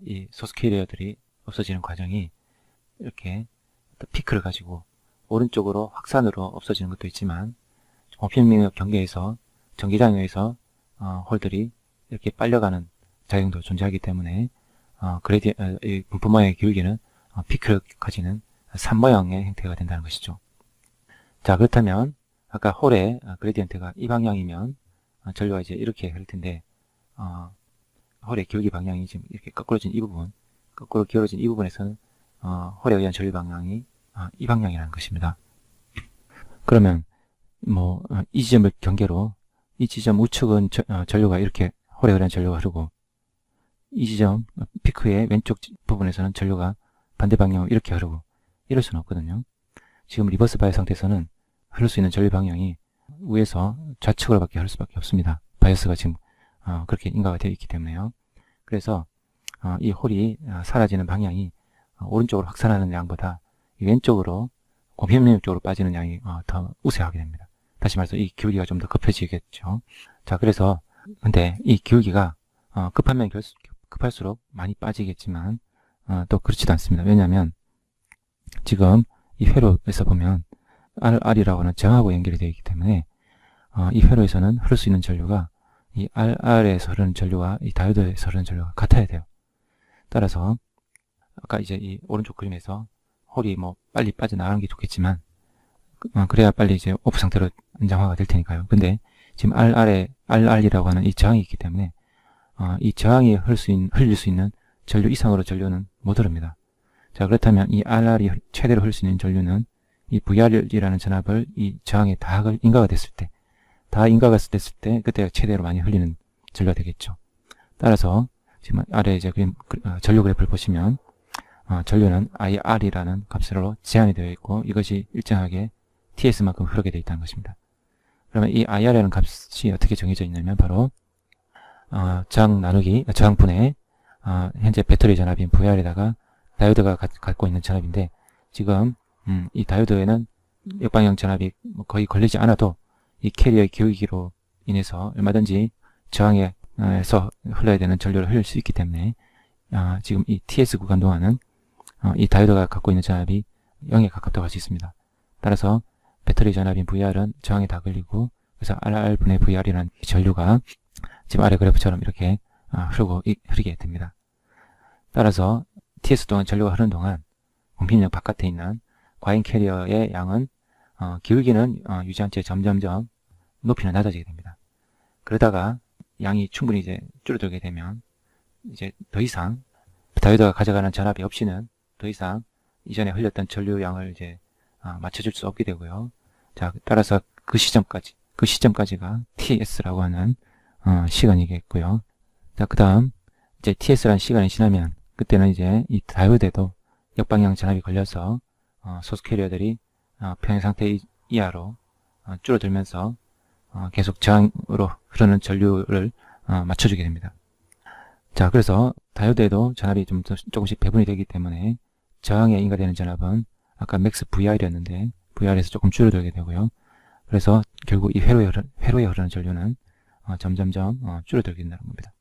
이 소스 캐리어들이 없어지는 과정이 이렇게 피크를 가지고 오른쪽으로 확산으로 없어지는 것도 있지만 공핀명령 경계에서 전기장에 의해서 홀들이 이렇게 빨려가는 작용도 존재하기 때문에 이 분포 모양의 기울기는 피크를 가지는 산 모양의 형태가 된다는 것이죠. 자, 그렇다면 아까 홀의 그레디언트가 이 방향이면 전류가 이제 이렇게 흐를 텐데 홀의 기울기 방향이 지금 이렇게 거꾸로진 이 부분, 거꾸로 기울어진 이 부분에서는 홀에 의한 전류 방향이 이 방향이라는 것입니다. 그러면 뭐 이 지점을 경계로 이 지점 우측은 전류가 이렇게 홀에 의한 전류가 흐르고 이 지점 피크의 왼쪽 부분에서는 전류가 반대 방향으로 이렇게 흐르고 이럴 수는 없거든요. 지금 리버스 바이어스 상태에서는 흐를 수 있는 전류 방향이 위에서 좌측으로 밖에 흐를 수밖에 없습니다. 바이어스가 지금 그렇게 인가가 되어 있기 때문에요. 그래서 이 홀이 사라지는 방향이 오른쪽으로 확산하는 양보다 왼쪽으로 공편면 쪽으로 빠지는 양이 더 우세하게 됩니다. 다시 말해서 이 기울기가 좀 더 급해지겠죠. 자, 그래서 근데 이 기울기가 급하면 급할수록 많이 빠지겠지만 또 그렇지도 않습니다. 왜냐하면 지금 이 회로에서 보면 RR이라고 하는 저항하고 연결이 되어 있기 때문에 이 회로에서는 흐를 수 있는 전류가 이 RR에서 흐르는 전류와 이 다이오드에서 흐르는 전류가 같아야 돼요. 따라서 아까 이제 이 오른쪽 그림에서 홀이 뭐 빨리 빠져나가는 게 좋겠지만 그래야 빨리 이제 오프 상태로 안정화가 될 테니까요. 근데 지금 RR이라고 하는 이 저항이 있기 때문에 이 저항이 흘릴 수 있는 전류 이상으로 전류는 못 흐릅니다. 자, 그렇다면 이 RR이 최대로 흐를 수 있는 전류는 이 VR이라는 전압을 이 저항에 다 인가가 됐을 때, 됐을 때 그때 최대로 많이 흘리는 전류가 되겠죠. 따라서 지금 아래 이제 전류 그래프를 보시면 전류는 IR이라는 값으로 제한이 되어 있고 이것이 일정하게 TS만큼 흐르게 되어 있다는 것입니다. 그러면 이 IR이라는 값이 어떻게 정해져 있냐면 바로 저항분의 현재 배터리 전압인 VR에다가 다이오드가 갖고 있는 전압인데 지금 이 다이오드에는 역방향 전압이 거의 걸리지 않아도 이 캐리어의 기울기로 인해서 얼마든지 저항에서 흘러야 되는 전류를 흘릴 수 있기 때문에 지금 이 TS 구간 동안은 이 다이오드가 갖고 있는 전압이 0에 가깝다고 할 수 있습니다. 따라서 배터리 전압인 VR은 저항에 다 걸리고 그래서 RR분의 VR이라는 전류가 지금 아래 그래프처럼 이렇게 흐르게 됩니다. 따라서 TS 동안 전류가 흐르는 동안 공핀력 바깥에 있는 과잉 캐리어의 양은 기울기는 유지한 채 점점점 높이는 낮아지게 됩니다. 그러다가 양이 충분히 이제 줄어들게 되면 이제 더 이상 다이오드가 가져가는 전압이 없이는 더 이상 이전에 흘렸던 전류 양을 이제 맞춰줄 수 없게 되고요. 자, 따라서 그 시점까지가 TS라고 하는 시간이겠고요. 자, 그 다음 이제 TS라는 시간이 지나면 그때는 이제 이 다이오드에도 역방향 전압이 걸려서 소스 캐리어들이 평행 상태 이하로 줄어들면서 계속 저항으로 흐르는 전류를 맞춰주게 됩니다. 자, 그래서 다이오드에도 전압이 조금씩 배분이 되기 때문에 저항에 인가되는 전압은 아까 맥스 VR이었는데 VR에서 조금 줄어들게 되고요. 그래서 결국 이 회로에 흐르는 전류는 점점점 줄어들게 된다는 겁니다.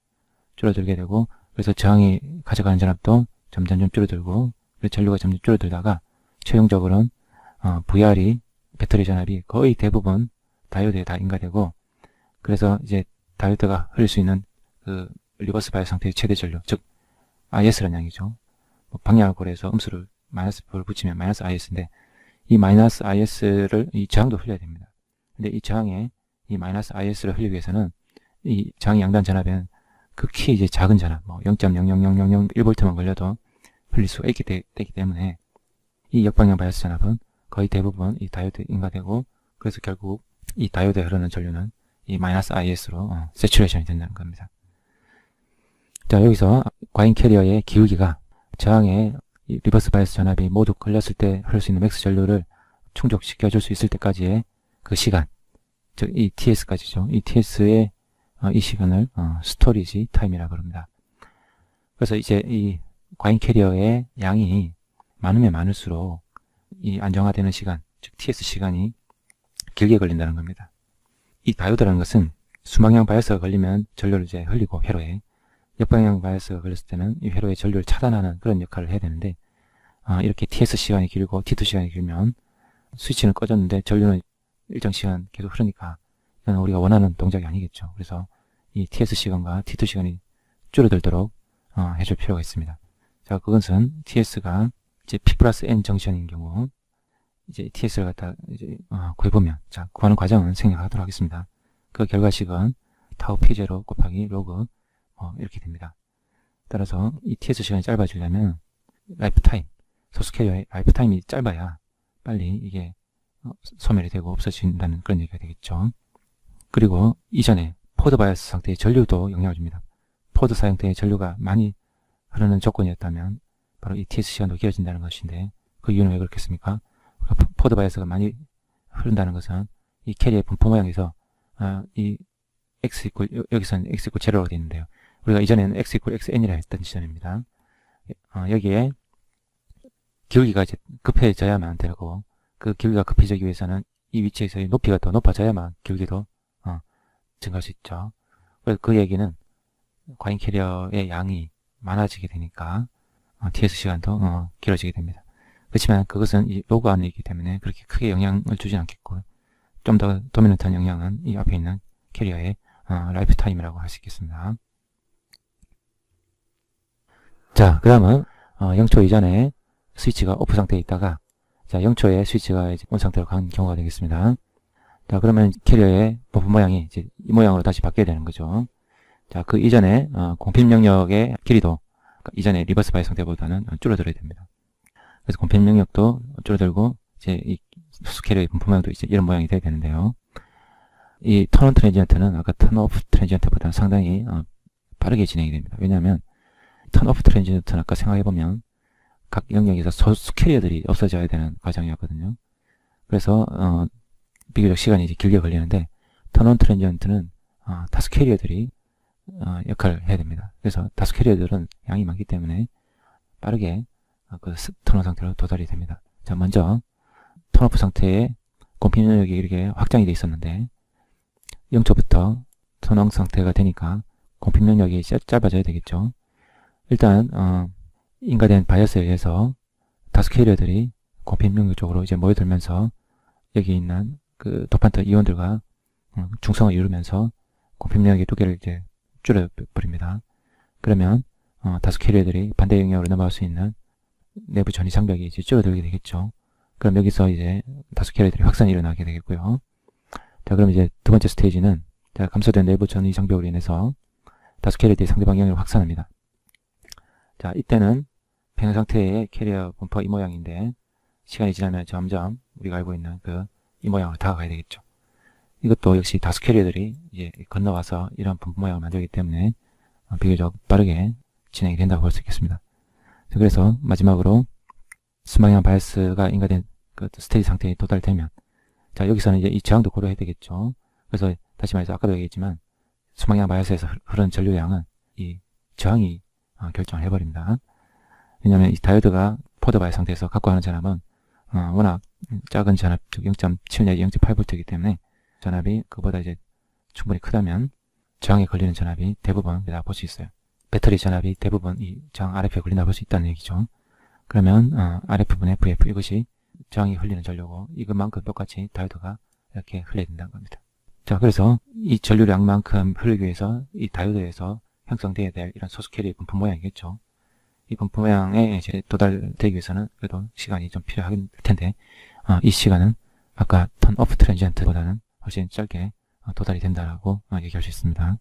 줄어들게 되고 그래서 저항이 가져가는 전압도 점점 줄어들고 그래서 전류가 점점 줄어들다가 최종적으로는 VR이 배터리 전압이 거의 대부분 다이오드에 다 인가되고 그래서 이제 다이오드가 흐를 수 있는 그 리버스 바이어스 상태의 최대 전류 즉 IS라는 양이죠. 방향을 고려해서 음수를 마이너스를 붙이면 마이너스 IS인데 이 마이너스 IS를 이 저항도 흘려야 됩니다. 근데 이 저항에 이 마이너스 IS를 흘리기 위해서는 이 저항 양단 전압에는 극히 이제 작은 전압, 0.00001V만 걸려도 흘릴 수가 있기 때문에 이 역방향 바이어스 전압은 거의 대부분 이 다이오드에 인가되고 그래서 결국 이 다이오드에 흐르는 전류는 이 마이너스 IS로 세츄레이션이 된다는 겁니다. 자, 여기서 과잉 캐리어의 기울기가 저항에 이 리버스 바이어스 전압이 모두 걸렸을 때 흐를 수 있는 맥스 전류를 충족시켜 줄 수 있을 때까지의 그 시간, 즉 이 TS까지죠. 이 TS의 이 시간을 스토리지 타임이라고 합니다. 그래서 이제 이 과잉 캐리어의 양이 많으면 많을수록 이 안정화되는 시간, 즉 TS 시간이 길게 걸린다는 겁니다. 이 다이오드라는 것은 수막양 바이어스가 걸리면 전류를 이제 흘리고 회로에, 역방향 바이어스가 걸렸을 때는 이 회로의 전류를 차단하는 그런 역할을 해야 되는데, 이렇게 TS 시간이 길고 T2 시간이 길면 스위치는 꺼졌는데 전류는 일정 시간 계속 흐르니까 이건 우리가 원하는 동작이 아니겠죠. 그래서 이 TS 시간과 T2 시간이 줄어들도록 해줄 필요가 있습니다. 자, 그것은 TS가 이제 P 플러스 N 정션인 경우 이제 TS를 갖다 이제 구해보면, 자, 구하는 과정은 생략하도록 하겠습니다. 그 결과식은 타우 P0 곱하기 로그 이렇게 됩니다. 따라서 이 TS 시간이 짧아지려면 라이프 타임, 소스 캐리어의 라이프 타임이 짧아야 빨리 이게 소멸이 되고 없어진다는 그런 얘기가 되겠죠. 그리고 이전에 포드 바이어스 상태의 전류도 영향을 줍니다. 포드 사용대의 전류가 많이 흐르는 조건이었다면 바로 이 TS 시간도 길어진다는 것인데, 그 이유는 왜 그렇겠습니까? 포드 바이어스가 많이 흐른다는 것은 이 캐리어의 분포 모양에서 이 X 이퀄, 여기서는 X 이퀄 제로라고 되어 있는데요. 우리가 이전에는 X 이퀄 XN이라 했던 시점입니다. 여기에 기울기가 이제 급해져야만 되고, 그 기울기가 급해지기 위해서는 이 위치에서의 높이가 더 높아져야만 기울기도 증가할 수 있죠. 그래서 그 얘기는 과잉 캐리어의 양이 많아지게 되니까 TS 시간도 길어지게 됩니다. 그렇지만 그것은 이 로그 안이기 때문에 그렇게 크게 영향을 주진 않겠고, 좀 더 도미넌트한 영향은 이 앞에 있는 캐리어의 라이프 타임이라고 할 수 있겠습니다. 자, 그 다음은 0초 이전에 스위치가 오프 상태에 있다가, 자, 0초에 스위치가 이제 온 상태로 간 경우가 되겠습니다. 자, 그러면 캐리어의 버프 모양이 이제 이 모양으로 다시 바뀌어야 되는 거죠. 자, 그 이전에 공필 영역의 길이도 이전에 리버스 바이어스 상태보다는 줄어들어야 됩니다. 그래서 공필 영역도 줄어들고 이제 이 소스 캐리어의 분포 모양도 이제 이런 모양이 돼야 되는데요. 이 턴온 트랜지언트는 아까 턴오프 트랜지언트보다는 상당히 빠르게 진행이 됩니다. 왜냐하면 턴오프 트랜지언트는 아까 생각해보면 각 영역에서 소스 캐리어들이 없어져야 되는 과정이었거든요. 그래서 비교적 시간이 이제 길게 걸리는데, 턴온 트랜지언트는 다수 캐리어들이 역할을 해야 됩니다. 그래서 다수 캐리어들은 양이 많기 때문에 빠르게 그 턴온 상태로 도달이 됩니다. 자, 먼저 턴오프 상태에 공필 영역이 이렇게 확장이 되어 있었는데 0초부터 턴온 상태가 되니까 공필 영역이 짧아져야 되겠죠. 일단 인가된 바이어스에 의해서 다수 캐리어들이 공필 영역 쪽으로 이제 모여들면서 여기 있는 그 도판트 이온들과 중성을 이루면서 공필 영역의 두께를 이제 줄여버립니다. 그러면 다수 캐리어들이 반대 영역으로 넘어갈 수 있는 내부 전이 장벽이 이제 줄어들게 되겠죠. 그럼 여기서 이제 다수 캐리어들이 확산이 일어나게 되겠고요. 자, 그럼 이제 두 번째 스테이지는, 자, 감소된 내부 전이 장벽으로 인해서 다수 캐리어들이 상대방 영역으로 확산합니다. 자, 이때는 평형 상태의 캐리어 분포 이 모양인데, 시간이 지나면 점점 우리가 알고 있는 이 모양으로 다가가야 되겠죠. 이것도 역시 다수 캐리어들이 이제 건너와서 이런 분포 모양을 만들기 때문에 비교적 빠르게 진행이 된다고 볼 수 있겠습니다. 그래서 마지막으로 수방향 바이어스가 인가된 그 스테이지 상태에 도달되면, 자, 여기서는 이제 이 저항도 고려해야 되겠죠. 그래서 다시 말해서 아까도 얘기했지만 수방향 바이어스에서 흐르는 전류량은 이 저항이 결정을 해버립니다. 왜냐하면 이 다이오드가 포드 바이어스 상태에서 갖고 가는 전압은 워낙 작은 전압, 즉 0.7 내지 0.8V이기 때문에 전압이 그보다 이제 충분히 크다면 저항에 걸리는 전압이 대부분 다 볼 수 있어요. 배터리 전압이 대부분 이 저항 RF에 걸린다 볼 수 있다는 얘기죠. 그러면 RF분의 VF, 이것이 저항이 흘리는 전류고, 이것만큼 똑같이 다이오드가 이렇게 흘려야 된다는 겁니다. 자, 그래서 이 전류량만큼 흐르기 위해서 이 다이오드에서 형성되어야 될 이런 소스 캐리의 분포 모양이겠죠. 이 분포 모양에 이제 도달되기 위해서는 그래도 시간이 좀 필요할 텐데, 이 시간은 아까 턴 오프 트랜지언트보다는 훨씬 짧게 도달이 된다라고 얘기할 수 있습니다.